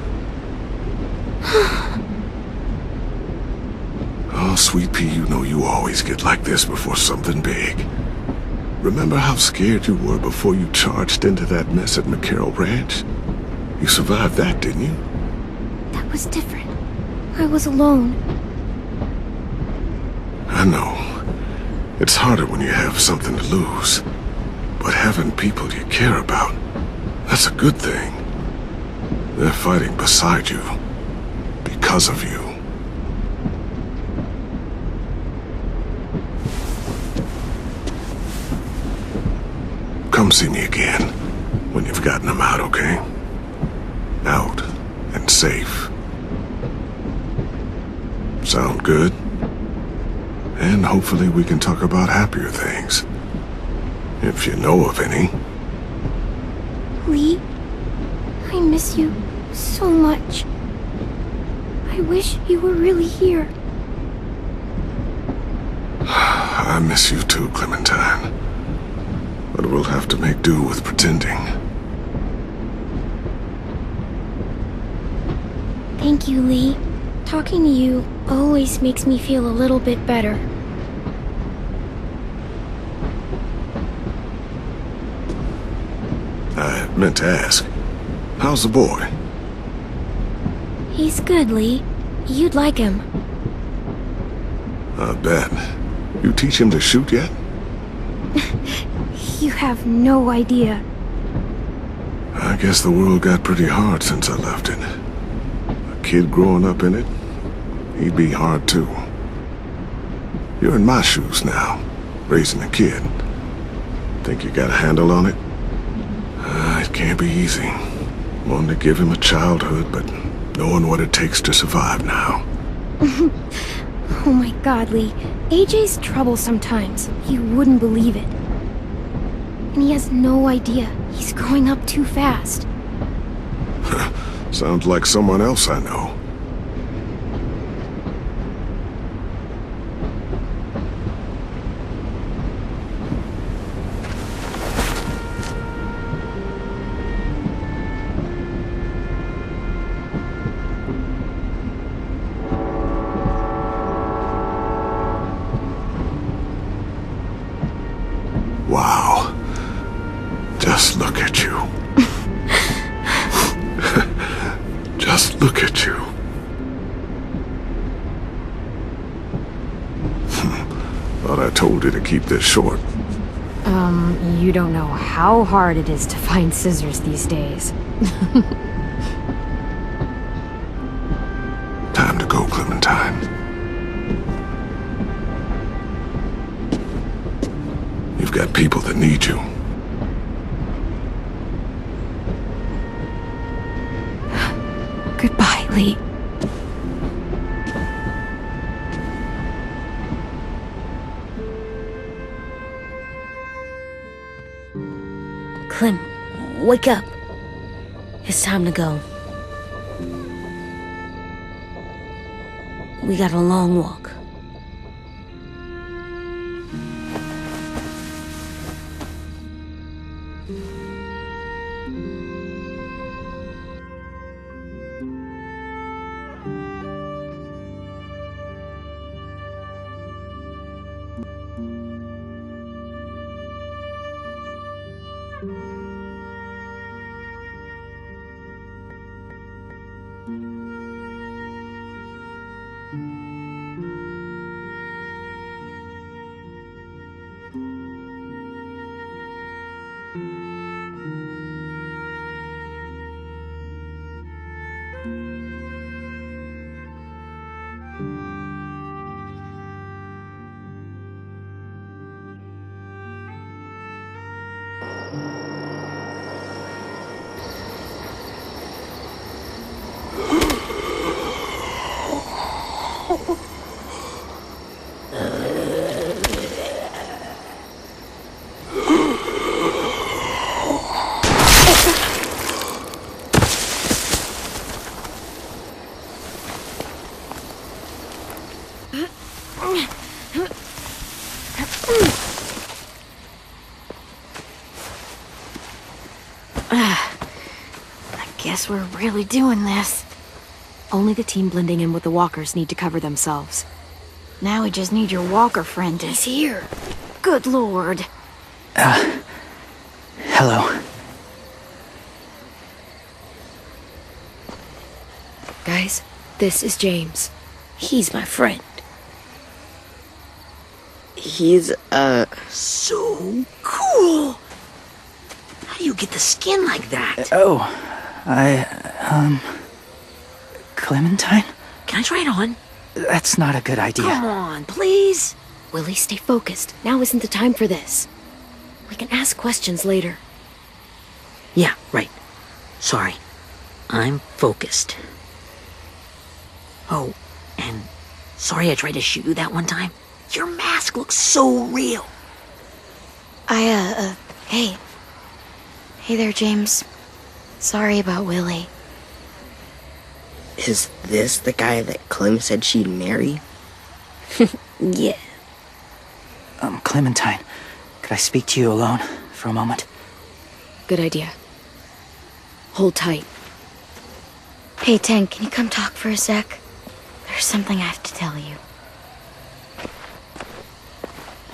Oh, Sweet Pea, you know you always get like this before something big. Remember how scared you were before you charged into that mess at McCarroll Ranch? You survived that, didn't you?
That was different. I was alone.
I know. It's harder when you have something to lose. But having people you care about, that's a good thing. They're fighting beside you. Because of you. Come see me again when you've gotten them out, okay? Out and safe. Sound good? And hopefully we can talk about happier things. If you know of any.
Lee, I miss you so much. I wish you were really here.
I miss you too, Clementine. But we'll have to make do with pretending.
Thank you, Lee. Talking to you always makes me feel a little bit better.
I meant to ask, how's the boy?
He's good, Lee. You'd like him.
I bet. You teach him to shoot yet?
You have no idea.
I guess the world got pretty hard since I left it. A kid growing up in it, he'd be hard too. You're in my shoes now, raising a kid. Think you got a handle on it? It can't be easy. Wanting to give him a childhood, but knowing what it takes to survive now.
Oh my god, Lee. AJ's trouble sometimes. You wouldn't believe it. And he has no idea. He's growing up too fast.
Sounds like someone else I know. Wow. Just look at you. Thought I told you to keep this short.
You don't know how hard it is to find scissors these days.
Time to go, Clementine. You've got people that need you.
Goodbye, Lee.
Clem, wake up. It's time to go. We got a long walk.
Guess we're really doing this.
Only the team blending in with the walkers need to cover themselves.
Now we just need your walker friend to...
He's here.
Good lord.
Hello.
Guys, this is James.
He's my friend.
He's,
So cool! How do you get the skin like that?
Clementine?
Can I try it on?
That's not a good idea.
Come on, please.
Willie, stay focused. Now isn't the time for this. We can ask questions later.
Yeah, right. Sorry. I'm focused. Oh, and sorry I tried to shoot you that one time. Your mask looks so real.
Hey. Hey there, James. Sorry about Willie.
is this the guy that Clem said she'd marry?
Yeah.
Clementine, could I speak to you alone for a moment?
Good idea. Hold tight.
Hey, Tank, can you come talk for a sec? There's something I have to tell you.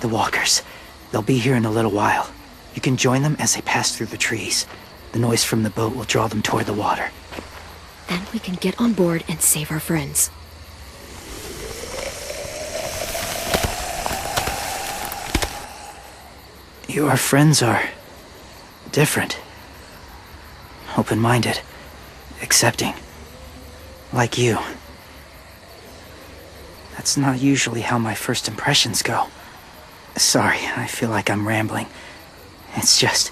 The walkers. They'll be here in a little while. You can join them as they pass through the trees. The noise from the boat will draw them toward the water.
Then we can get on board and save our friends.
Your friends are different. Open-minded. Accepting. Like you. That's not usually how my first impressions go. Sorry, I feel like I'm rambling. It's just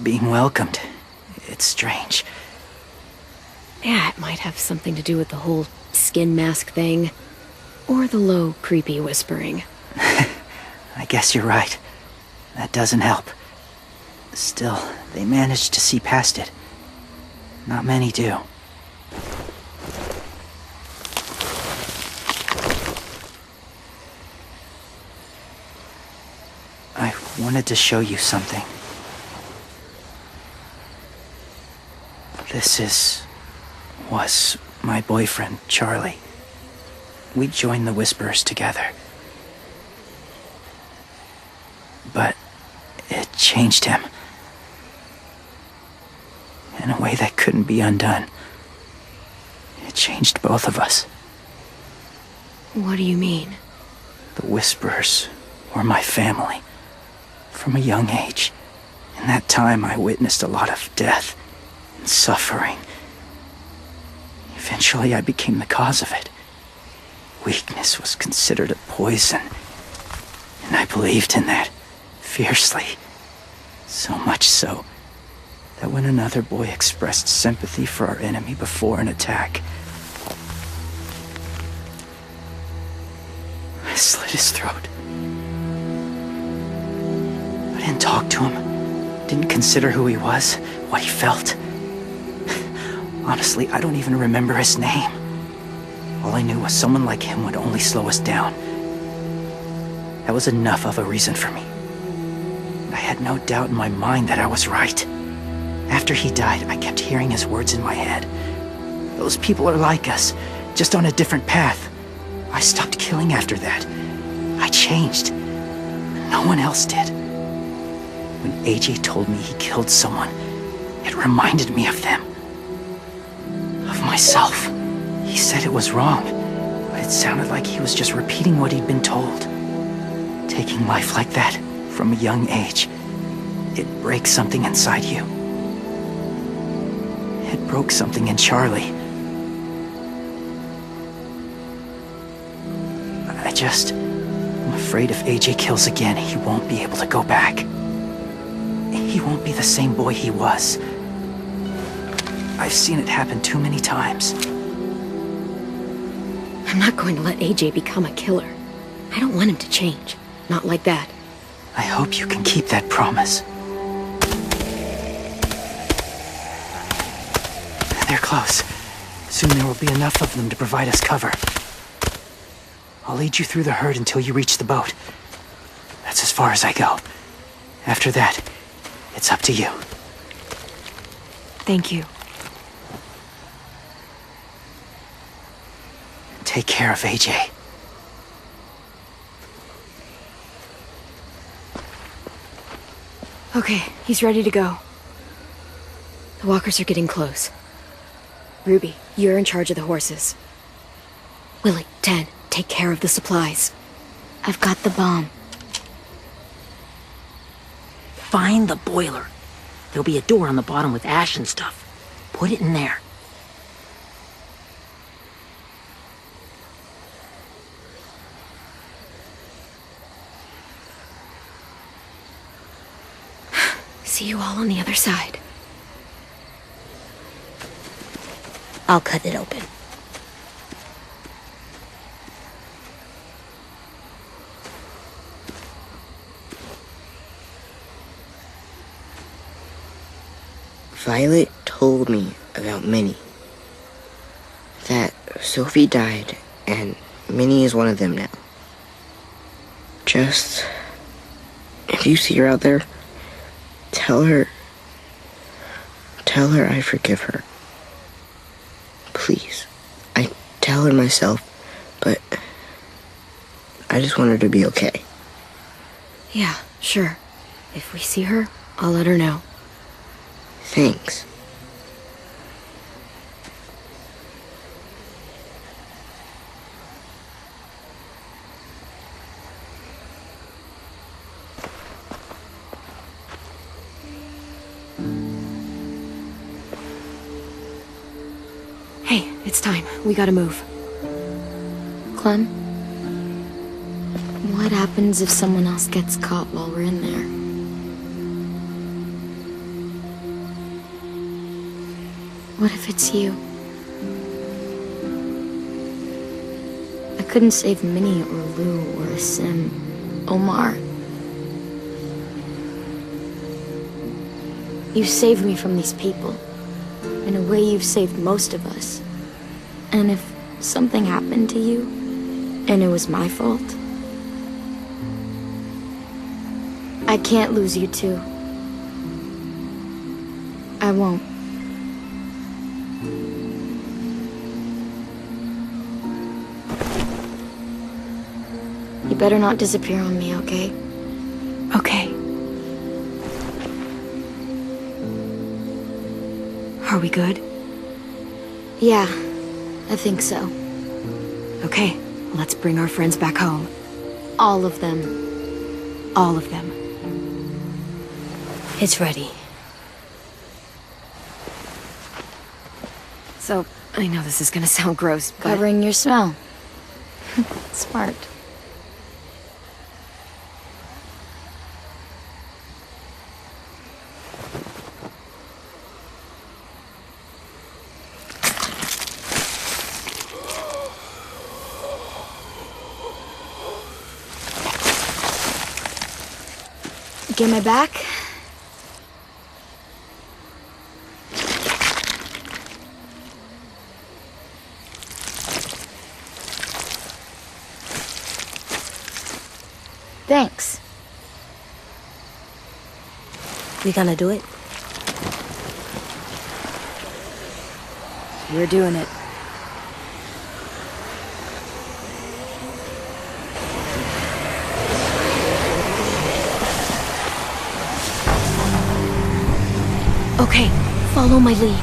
being welcomed. It's strange.
Yeah, it might have something to do with the whole skin mask thing. Or the low, creepy whispering.
I guess you're right. That doesn't help. Still, they managed to see past it. Not many do. I wanted to show you something. This was my boyfriend, Charlie. We joined the Whisperers together. But it changed him. In a way that couldn't be undone. It changed both of us.
What do you mean?
The Whisperers were my family. From a young age. In that time, I witnessed a lot of death and suffering. Eventually, I became the cause of it. Weakness was considered a poison, and I believed in that fiercely. So much so that when another boy expressed sympathy for our enemy before an attack, I slit his throat. I didn't talk to him, didn't consider who he was, what he felt. Honestly, I don't even remember his name. All I knew was someone like him would only slow us down. That was enough of a reason for me. I had no doubt in my mind that I was right. After he died, I kept hearing his words in my head. Those people are like us, just on a different path. I stopped killing after that. I changed. No one else did. When AJ told me he killed someone, it reminded me of them. Of myself. He said it was wrong, but it sounded like he was just repeating what he'd been told. Taking life like that, from a young age, it breaks something inside you. It broke something in Charlie. I'm afraid if AJ kills again, he won't be able to go back. He won't be the same boy he was. I've seen it happen too many times.
I'm not going to let AJ become a killer. I don't want him to change. Not like that.
I hope you can keep that promise. They're close. Soon there will be enough of them to provide us cover. I'll lead you through the herd until you reach the boat. That's as far as I go. After that, it's up to you.
Thank you.
Take care of AJ.
Okay, he's ready to go. The walkers are getting close. Ruby, you're in charge of the horses. Willie, Ted, take care of the supplies.
I've got the bomb.
Find the boiler. There'll be a door on the bottom with ash and stuff. Put it in there.
See you all on the other side.
I'll cut it open.
Violet told me about Minnie. That Sophie died, and Minnie is one of them now. Just, if you see her out there, tell her I forgive her. Please. I tell her myself, but I just want her to be okay.
Yeah, sure. If we see her, I'll let her know.
Thanks.
Hey, it's time. We gotta move.
Clem? What happens if someone else gets caught while we're in there? What if it's you? I couldn't save Minnie or Lou or Asim, Omar. You saved me from these people. In a way, you've saved most of us. And if something happened to you, and it was my fault, I can't lose you too. I won't. You better not disappear on me, okay?
Okay. Are we good?
Yeah, I think so.
Okay, let's bring our friends back home.
All of them.
All of them.
It's ready.
So, I know this is gonna sound gross, but...
Covering your smell. Smart. Get my back? Thanks.
We gonna do it?
We're doing it.
Okay, follow my lead.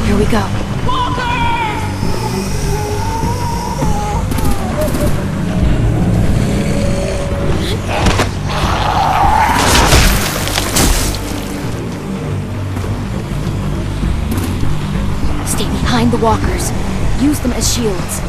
Here we go.
Stay behind the walkers. Use them as shields.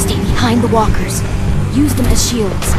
Behind the walkers. Use them as shields.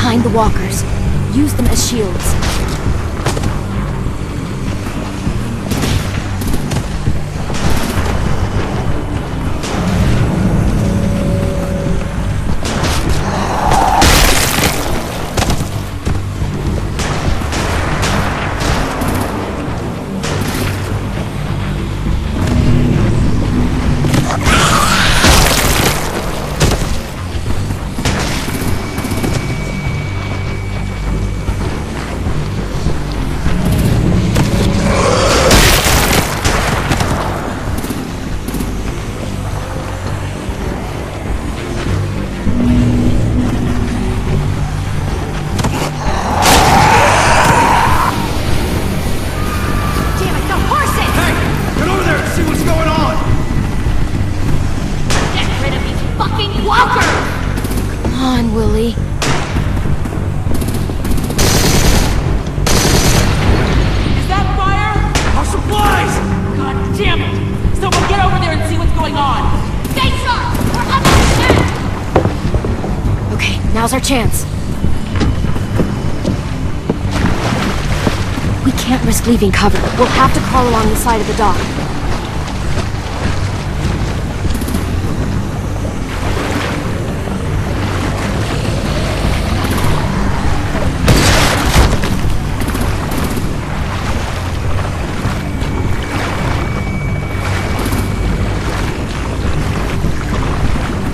Behind the walkers. Use them as shields. Now's our chance. We can't risk leaving cover. We'll have to crawl along the side of the dock.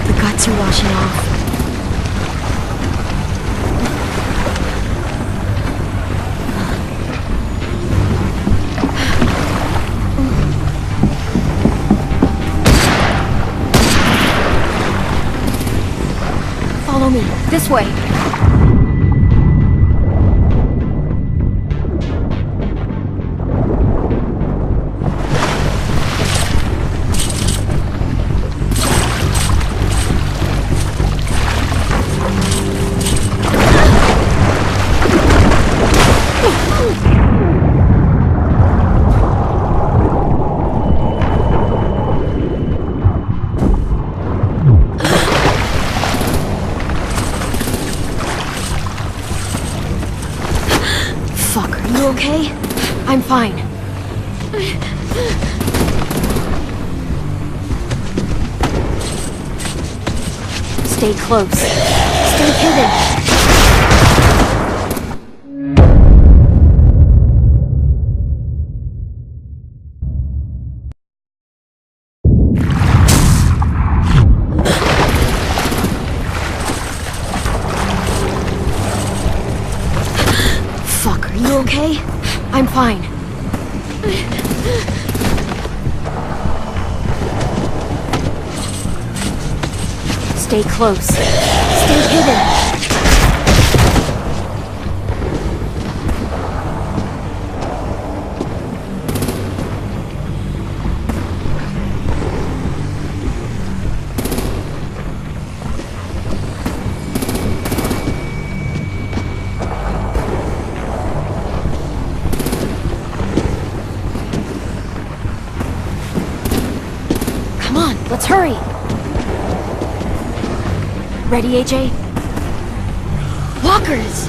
The guts are washing off. Follow me. This way. You okay? I'm fine. Stay close. Stay hidden. Fuck, are you okay? I'm fine. Stay close. Stay hidden. Come on, let's hurry. Ready, AJ? Walkers!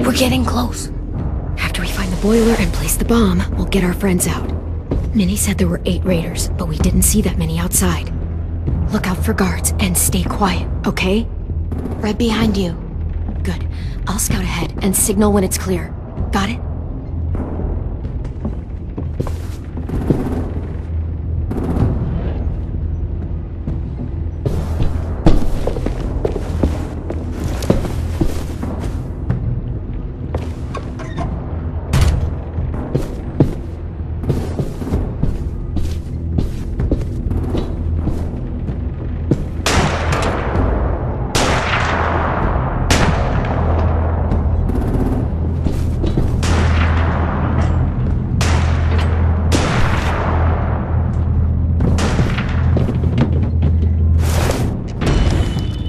We're getting close.
After we find the boiler and place the bomb, we'll get our friends out. Minnie said there were 8 raiders, but we didn't see that many outside. Look out for guards and stay quiet, okay?
Right behind you.
Good. I'll scout ahead and signal when it's clear. Got it?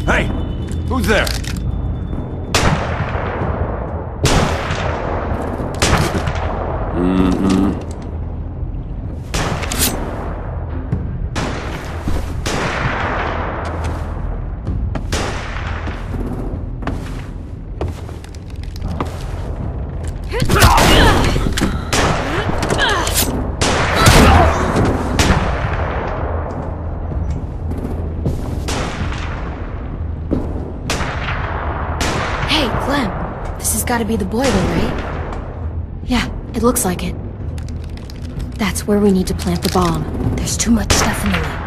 Hey! Who's there?
Hey, Clem. This has got to be the boiler, right? Yeah, it looks like it. That's where we need to plant the bomb. There's too much stuff in the way.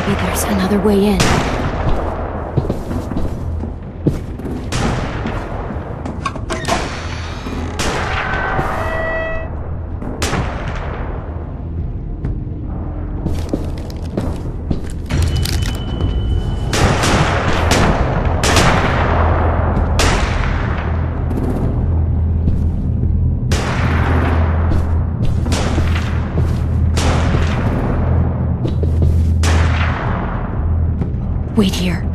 Maybe there's another way in. Wait here.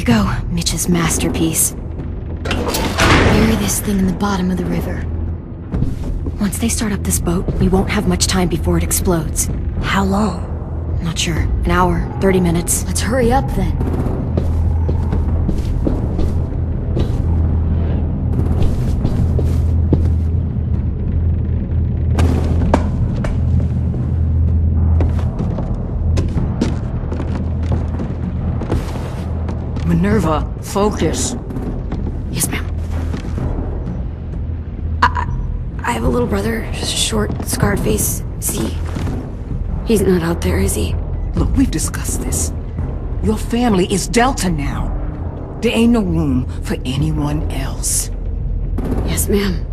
Go, Mitch's masterpiece. Bury this thing in the bottom of the river. Once they start up this boat, we won't have much time before it explodes.
How long?
Not sure. An hour, 30 minutes.
Let's hurry up then.
Minerva, focus.
Yes, ma'am. I have a little brother, short, scarred face. See? He's not out there, is he?
Look, we've discussed this. Your family is Delta now. There ain't no room for anyone else.
Yes, ma'am.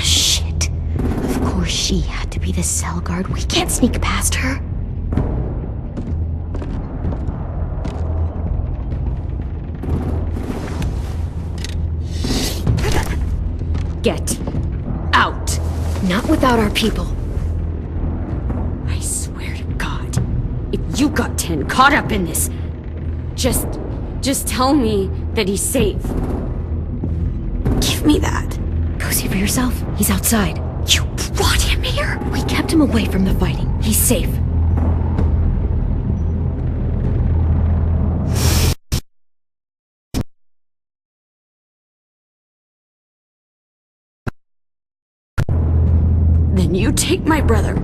Shit. Of course she had to be the cell guard. We can't sneak past her. Get out. Not without our people.
I swear to God, if you got 10 caught up in this, just tell me that he's safe.
Give me that. Go see for yourself. He's outside. You brought him here? We kept him away from the fighting. He's safe.
Then you take my brother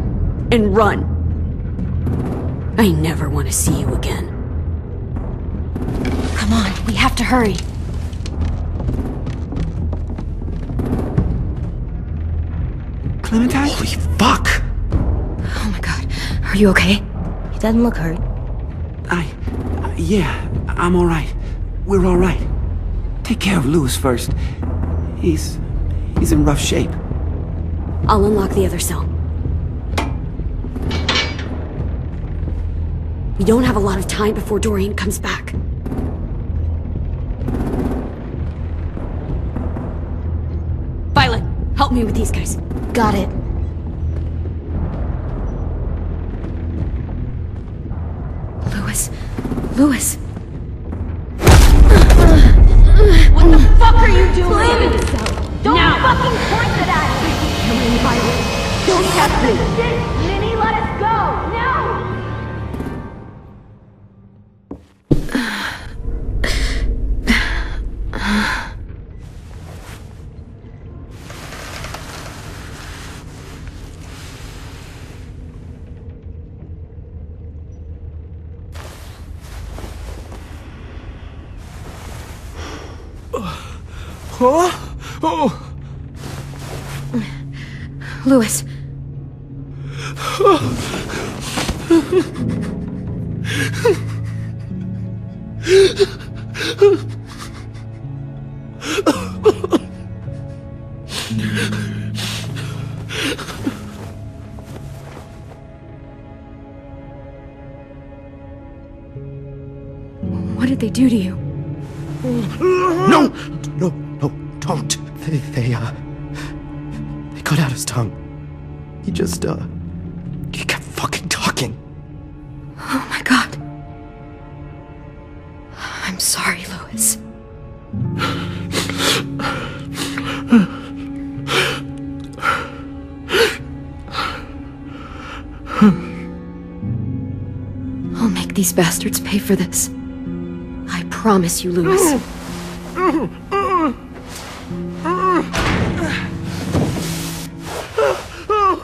and run. I never want to see you again.
Come on, we have to hurry.
Clementine?
Holy fuck!
Oh my god. Are you okay?
He doesn't look hurt.
Yeah, I'm alright. We're alright. Take care of Louis first. He's in rough shape.
I'll unlock the other cell. We don't have a lot of time before Dorian comes back. Violet, help me with these guys.
Got it. Louis.
What the fuck are you doing? Get in the cell. Don't fucking point it at me! Come in, Violet. Don't test me! Minnie, let us go!
Louis. What did they do to you?
No, don't. They cut out his tongue. He kept fucking talking.
Oh my god. I'm sorry, Louis. I'll make these bastards pay for this. I promise you, Louis.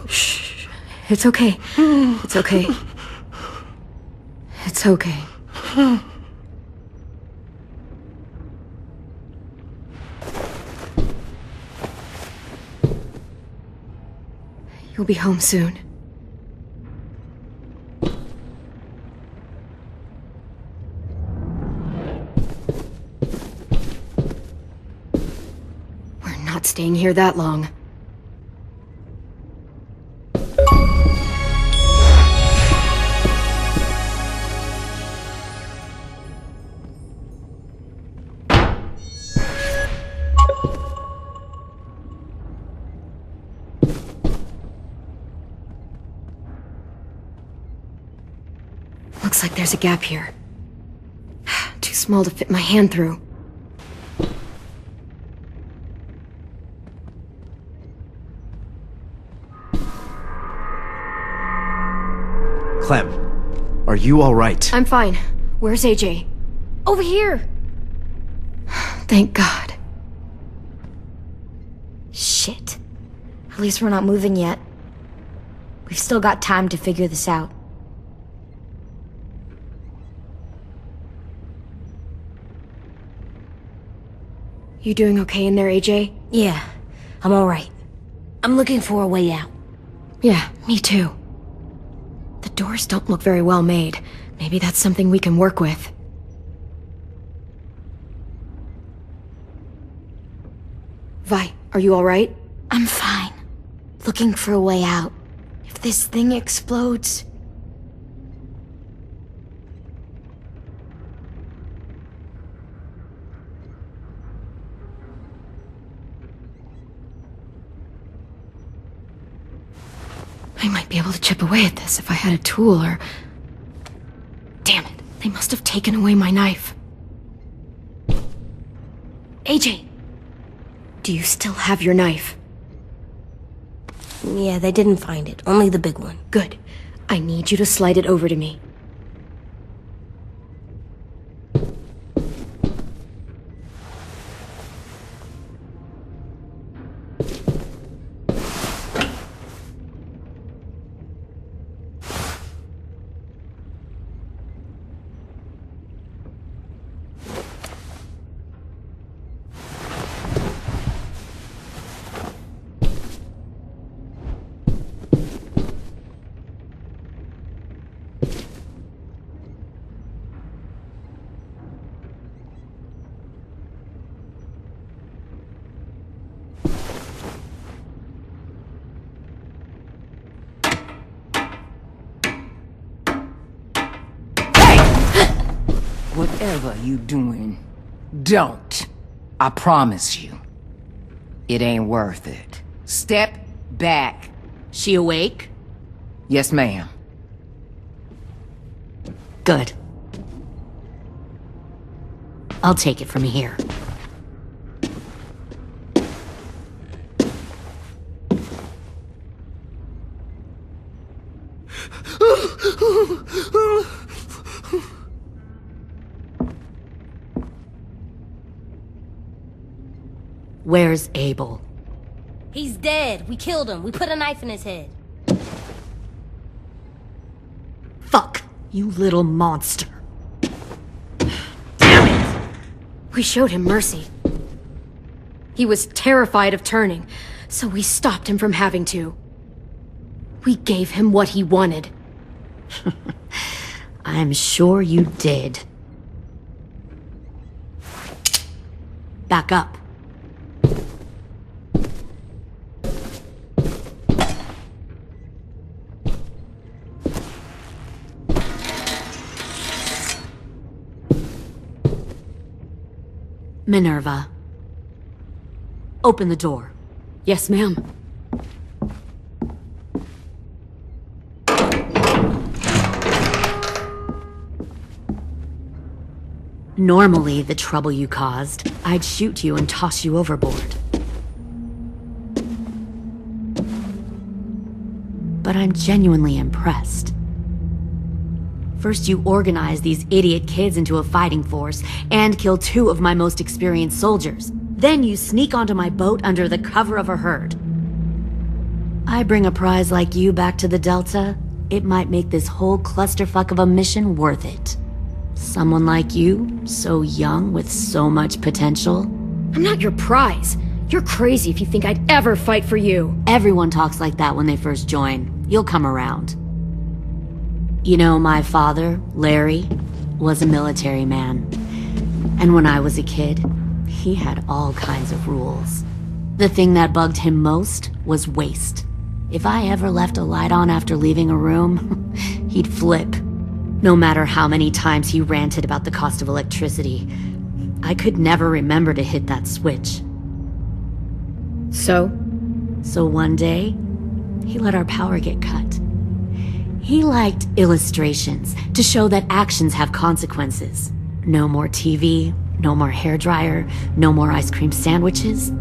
Shh. It's okay. It's okay. It's okay. You'll be home soon. We're not staying here that long. Looks like there's a gap here. Too small to fit my hand through.
Clem, are you alright?
I'm fine. Where's AJ? Over here! Thank God.
Shit. At least we're not moving yet. We've still got time to figure this out.
You doing okay in there, AJ?
Yeah, I'm alright. I'm looking for a way out.
Yeah, me too. The doors don't look very well made. Maybe that's something we can work with. Vi, are you alright?
I'm fine. Looking for a way out. If this thing explodes...
I might be able to chip away at this if I had a tool or... Damn it, they must have taken away my knife. AJ! Do you still have your knife?
Yeah, they didn't find it. Only the big one.
Good. I need you to slide it over to me.
Whatever you doing, don't. I promise you. It ain't worth it. Step back.
She awake?
Yes, ma'am.
Good. I'll take it from here. Where's Abel?
He's dead. We killed him. We put a knife in his head.
Fuck, you little monster.
We showed him mercy. He was terrified of turning, so we stopped him from having to. We gave him what he wanted.
I'm sure you did. Back up. Minerva. Open the door.
Yes, ma'am.
Normally, the trouble you caused, I'd shoot you and toss you overboard. But I'm genuinely impressed. First you organize these idiot kids into a fighting force and kill 2 of my most experienced soldiers. Then you sneak onto my boat under the cover of a herd. I bring a prize like you back to the Delta, it might make this whole clusterfuck of a mission worth it. Someone like you, so young with so much potential.
I'm not your prize. You're crazy if you think I'd ever fight for you.
Everyone talks like that when they first join. You'll come around. You know, my father, Larry, was a military man. And when I was a kid, he had all kinds of rules. The thing that bugged him most was waste. If I ever left a light on after leaving a room, he'd flip. No matter how many times he ranted about the cost of electricity, I could never remember to hit that switch.
So
one day, he let our power get cut. He liked illustrations to show that actions have consequences. No more TV, no more hairdryer, no more ice cream sandwiches.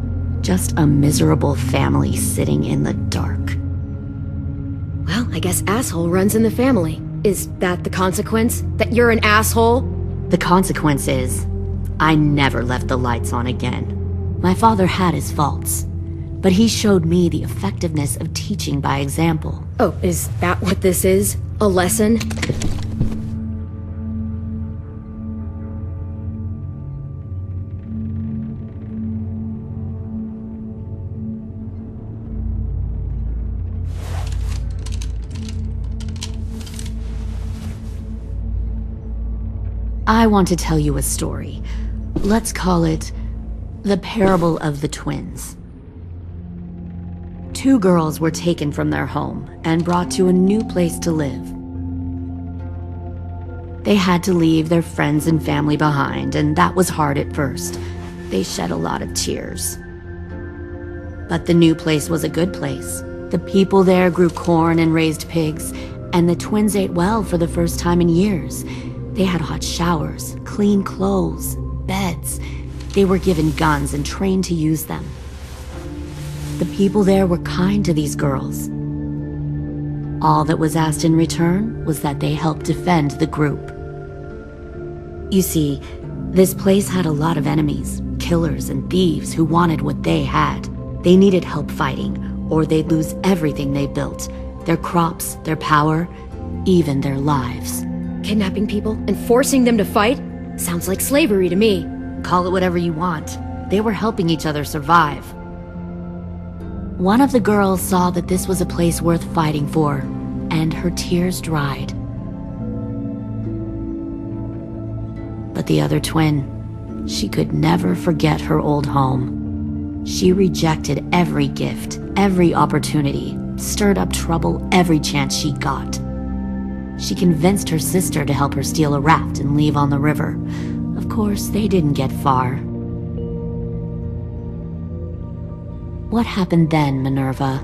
Just a miserable family sitting in the dark.
Well, I guess asshole runs in the family. Is that the consequence? That you're an asshole?
The consequence is, I never left the lights on again. My father had his faults, but he showed me the effectiveness of teaching by example.
Oh, is that what this is? A lesson?
I want to tell you a story. Let's call it the Parable of the Twins. 2 girls were taken from their home and brought to a new place to live. They had to leave their friends and family behind, and that was hard at first. They shed a lot of tears. But the new place was a good place. The people there grew corn and raised pigs, and the twins ate well for the first time in years. They had hot showers, clean clothes, beds. They were given guns and trained to use them. The people there were kind to these girls. All that was asked in return was that they help defend the group. You see, this place had a lot of enemies, killers and thieves who wanted what they had. They needed help fighting, or they'd lose everything they built. Their crops, their power, even their lives.
Kidnapping people and forcing them to fight? Sounds like slavery to me.
Call it whatever you want. They were helping each other survive. One of the girls saw that this was a place worth fighting for, and her tears dried. But the other twin, she could never forget her old home. She rejected every gift, every opportunity, stirred up trouble every chance she got. She convinced her sister to help her steal a raft and leave on the river. Of course, they didn't get far. What happened then, Minerva?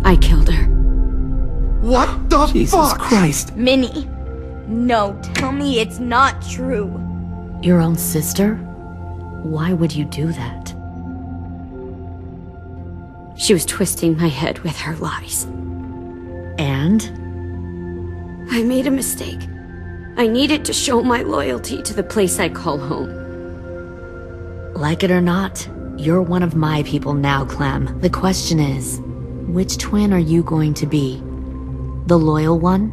I killed her.
What the Jesus Christ!
Minnie, no, tell me it's not true.
Your own sister? Why would you do that?
She was twisting my head with her lies.
And?
I made a mistake. I needed to show my loyalty to the place I call home.
Like it or not, you're one of my people now, Clem. The question is, which twin are you going to be? The loyal one,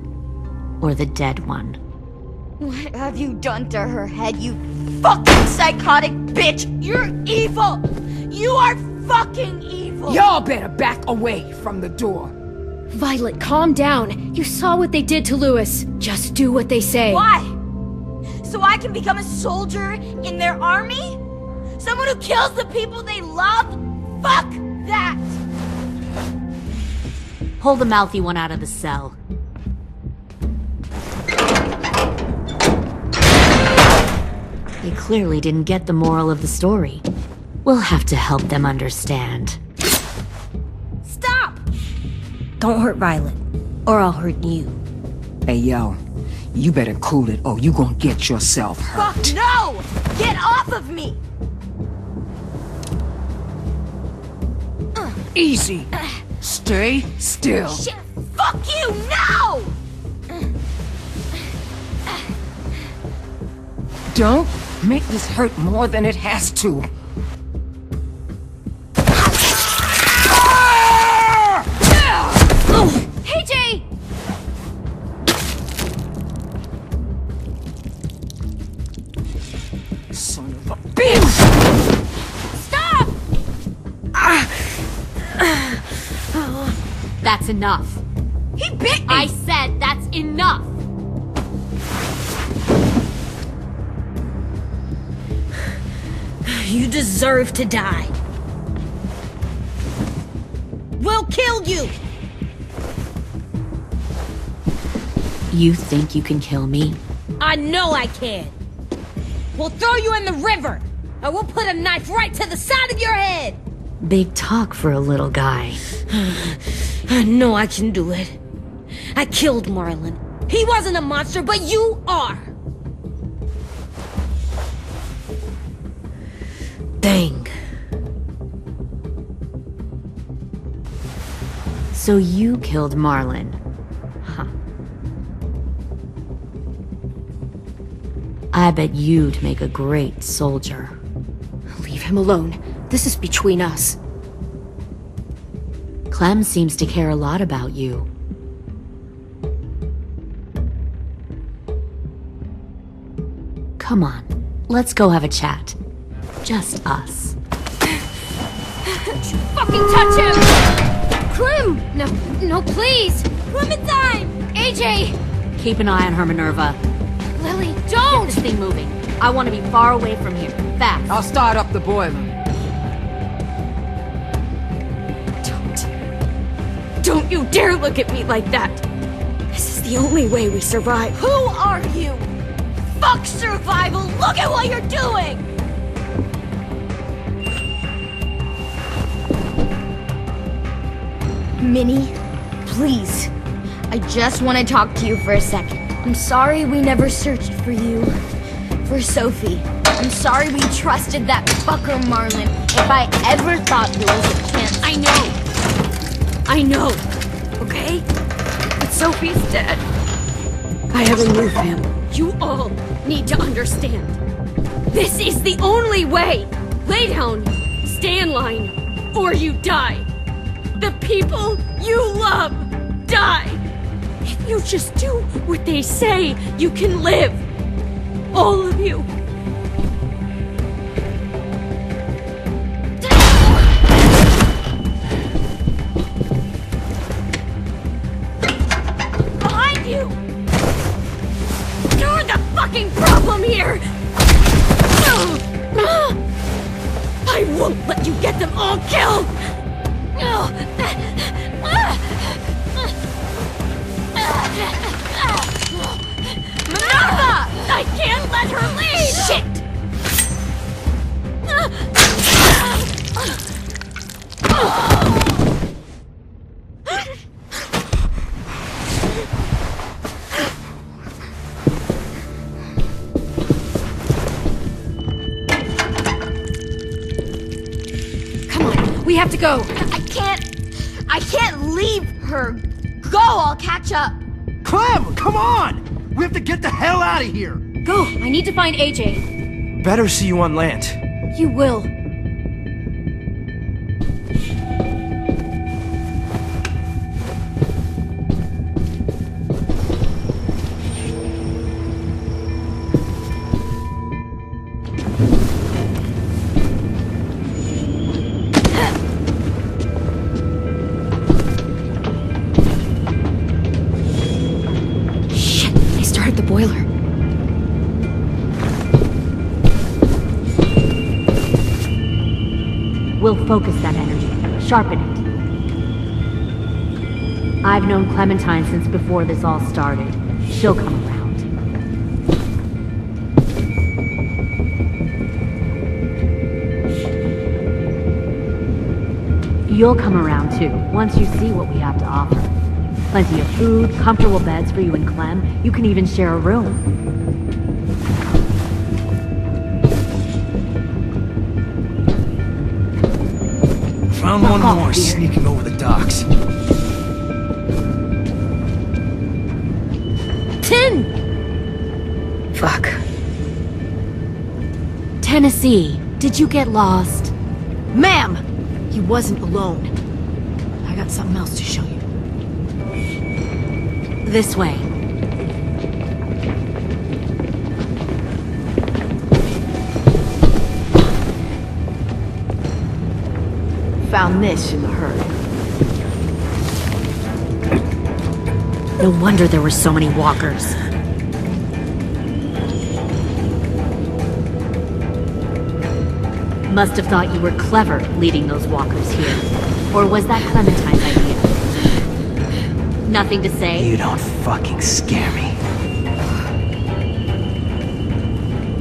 or the dead one?
What have you done to her head, you fucking psychotic bitch? You're evil! You are fucking evil!
Y'all better back away from the door.
Violet, calm down. You saw what they did to Louis. Just do what they say.
Why? So I can become a soldier in their army? Someone who kills the people they love? Fuck that!
Pull the mouthy one out of the cell. They clearly didn't get the moral of the story. We'll have to help them understand.
Stop! Don't hurt Violet, or I'll hurt you.
Hey, yo. You better cool it, or you gonna get yourself hurt.
Fuck no! Get off of me!
Easy. Stay still.
Shit! Fuck you! No!
Don't make this hurt more than it has to. Son of a bitch!
Stop! That's enough.
He bit me!
I said that's enough!
You deserve to die. We'll kill you!
You think you can kill me?
I know I can. We'll throw you in the river, and we'll put a knife right to the side of your head.
Big talk for a little guy.
I know I can do it. I killed Marlon. He wasn't a monster, but you are. Dang.
So you killed Marlon. Huh. I bet you'd make a great soldier.
Leave him alone. This is between us.
Clem seems to care a lot about you. Come on, let's go have a chat. Just us.
Fucking touch him! Clem! No, please! Clementine! AJ!
Keep an eye on her, Minerva.
Lily, don't!
Get this thing moving. I want to be far away from here. Fast.
I'll start up the boiler.
Don't you dare look at me like that! This is the only way we survive.
Who are you? Fuck survival! Look at what you're doing!
Minnie, please. I just want to talk to you for a second. I'm sorry we never searched for you. For Sophie. I'm sorry we trusted that fucker Marlon. If I ever thought there was a chance.
I know, okay? But Sophie's dead. I have a new family. You all need to understand. This is the only way! Lay down, stay in line, or you die. The people you love die. If you just do what they say, you can live. All of you. Behind you! You're the fucking problem here! I won't let you get them all killed! Minerva! I can't let her leave! Shit! Come on, we have to go.
I can't leave her. Go, I'll catch up.
Clem, come on! We have to get the hell out of here!
Go, I need to find AJ.
Better see you on land.
You will. The boiler.
We'll focus that energy, sharpen it. I've known Clementine since before this all started. She'll come around. You'll come around too, once you see what we have to offer. Plenty of food, comfortable beds for you and Clem. You can even share a room.
Found one more sneaking over the docks.
10!
Fuck. Tennessee, did you get lost?
Ma'am! He wasn't alone. I got something else to show you.
This way.
found this in a hurry.
No wonder there were so many walkers. Must have thought you were clever leading those walkers here. Or was that Clementine's idea? Nothing to say?
You don't fucking scare me.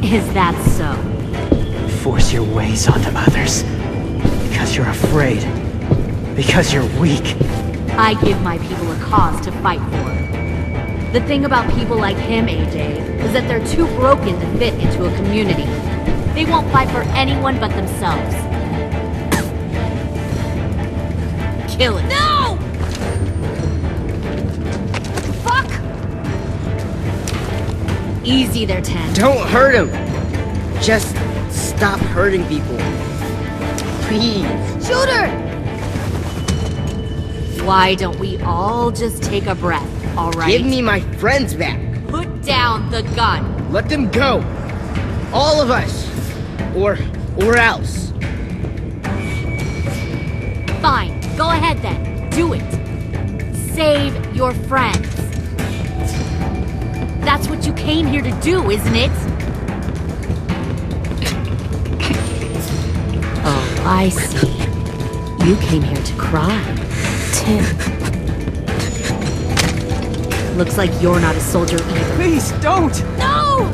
Is that so?
Force your ways onto others. Because you're afraid. Because you're weak.
I give my people a cause to fight for. The thing about people like him, AJ, is that they're too broken to fit into a community. They won't fight for anyone but themselves. Kill it.
No!
Fuck! Easy there, Ten.
Don't hurt him! Just stop hurting people. Please.
Shoot her!
Why don't we all just take a breath, alright?
Give me my friends back.
Put down the gun.
Let them go. All of us. Or else.
Fine. Go ahead then. Do it. Save your friends. That's what you came here to do, isn't it? Oh, I see. You came here to cry.
Tim.
Looks like you're not a soldier either.
Please, don't!
No!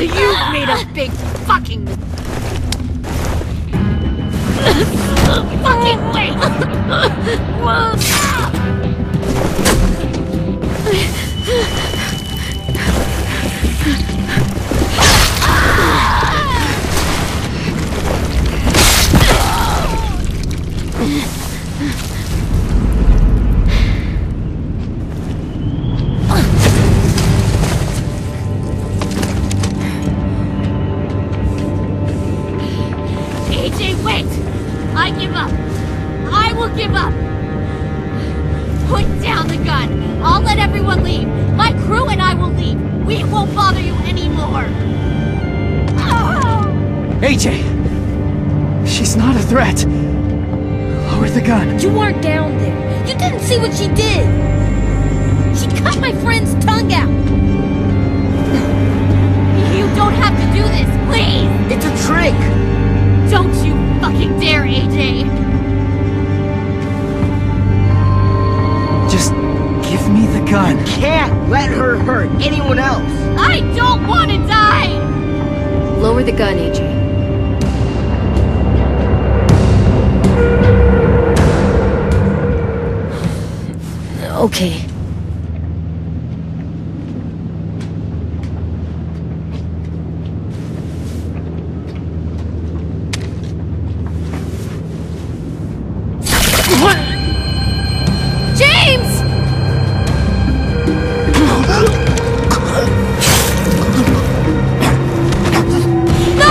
You've made a big fucking fucking wait! AJ, wait! I give up! I will give up! Put down the gun! I'll let everyone leave! My crew and I will leave! We won't bother you anymore!
AJ! She's not a threat! Lower the gun.
You weren't down there. You didn't see what she did. She cut my friend's tongue out.
You don't have to do this, please!
It's a trick!
Don't you fucking dare, AJ!
Just give me the gun.
Can't let her hurt anyone else.
I don't want to die!
Lower the gun, AJ.
Okay.
James! No!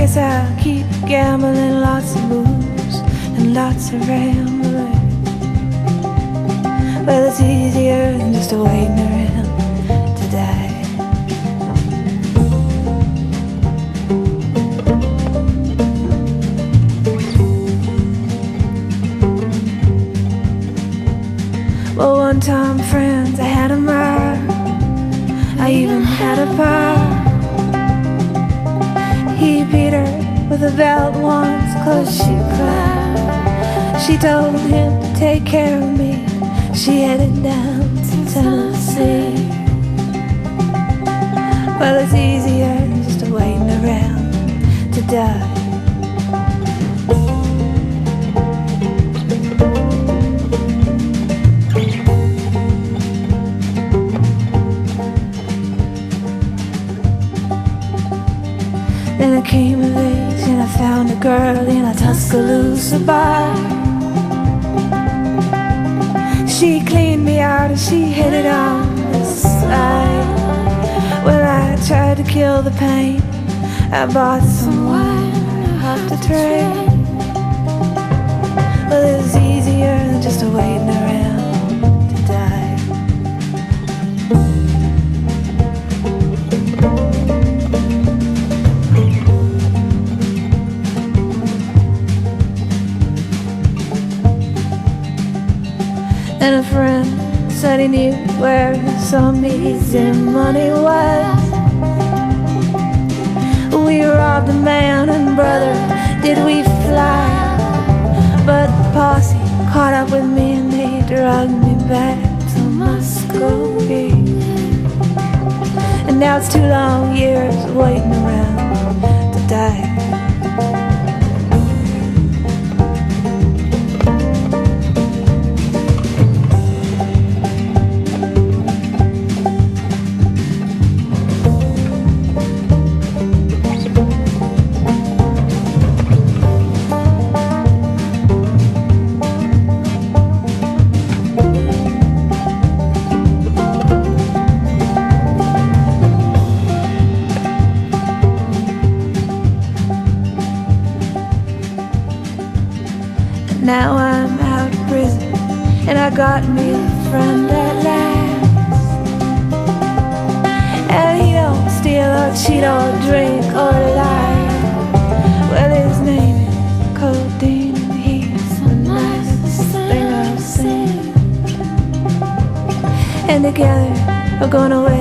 guess I'll keep gambling, lots of moves and lots of rambling. Well, it's easier than just waiting around to die. Well, one time, friends, I had a mare. I even had a bar. He beat her with a belt once, 'cause she cried. She told him to take care of me. She headed down to Tennessee. Well, it's easier just waiting around to die. Then I came of age and I found a girl in a Tuscaloosa bar. She cleaned me out and she hit it on the side. Well, I tried to kill the pain. I bought some wine off the train. Well, it was easier than just waiting around to die. And a friend said he knew where some easy money was. We robbed a man and brother, did we fly. But the posse caught up with me and they dragged me back to Muscovy. And now it's 2 long years waiting around to die. Now I'm out of prison and I got me a friend at last. And he don't steal or cheat or drink or lie. Well, his name is Codeine and he's the nicest thing I've seen. And together we're gonna wait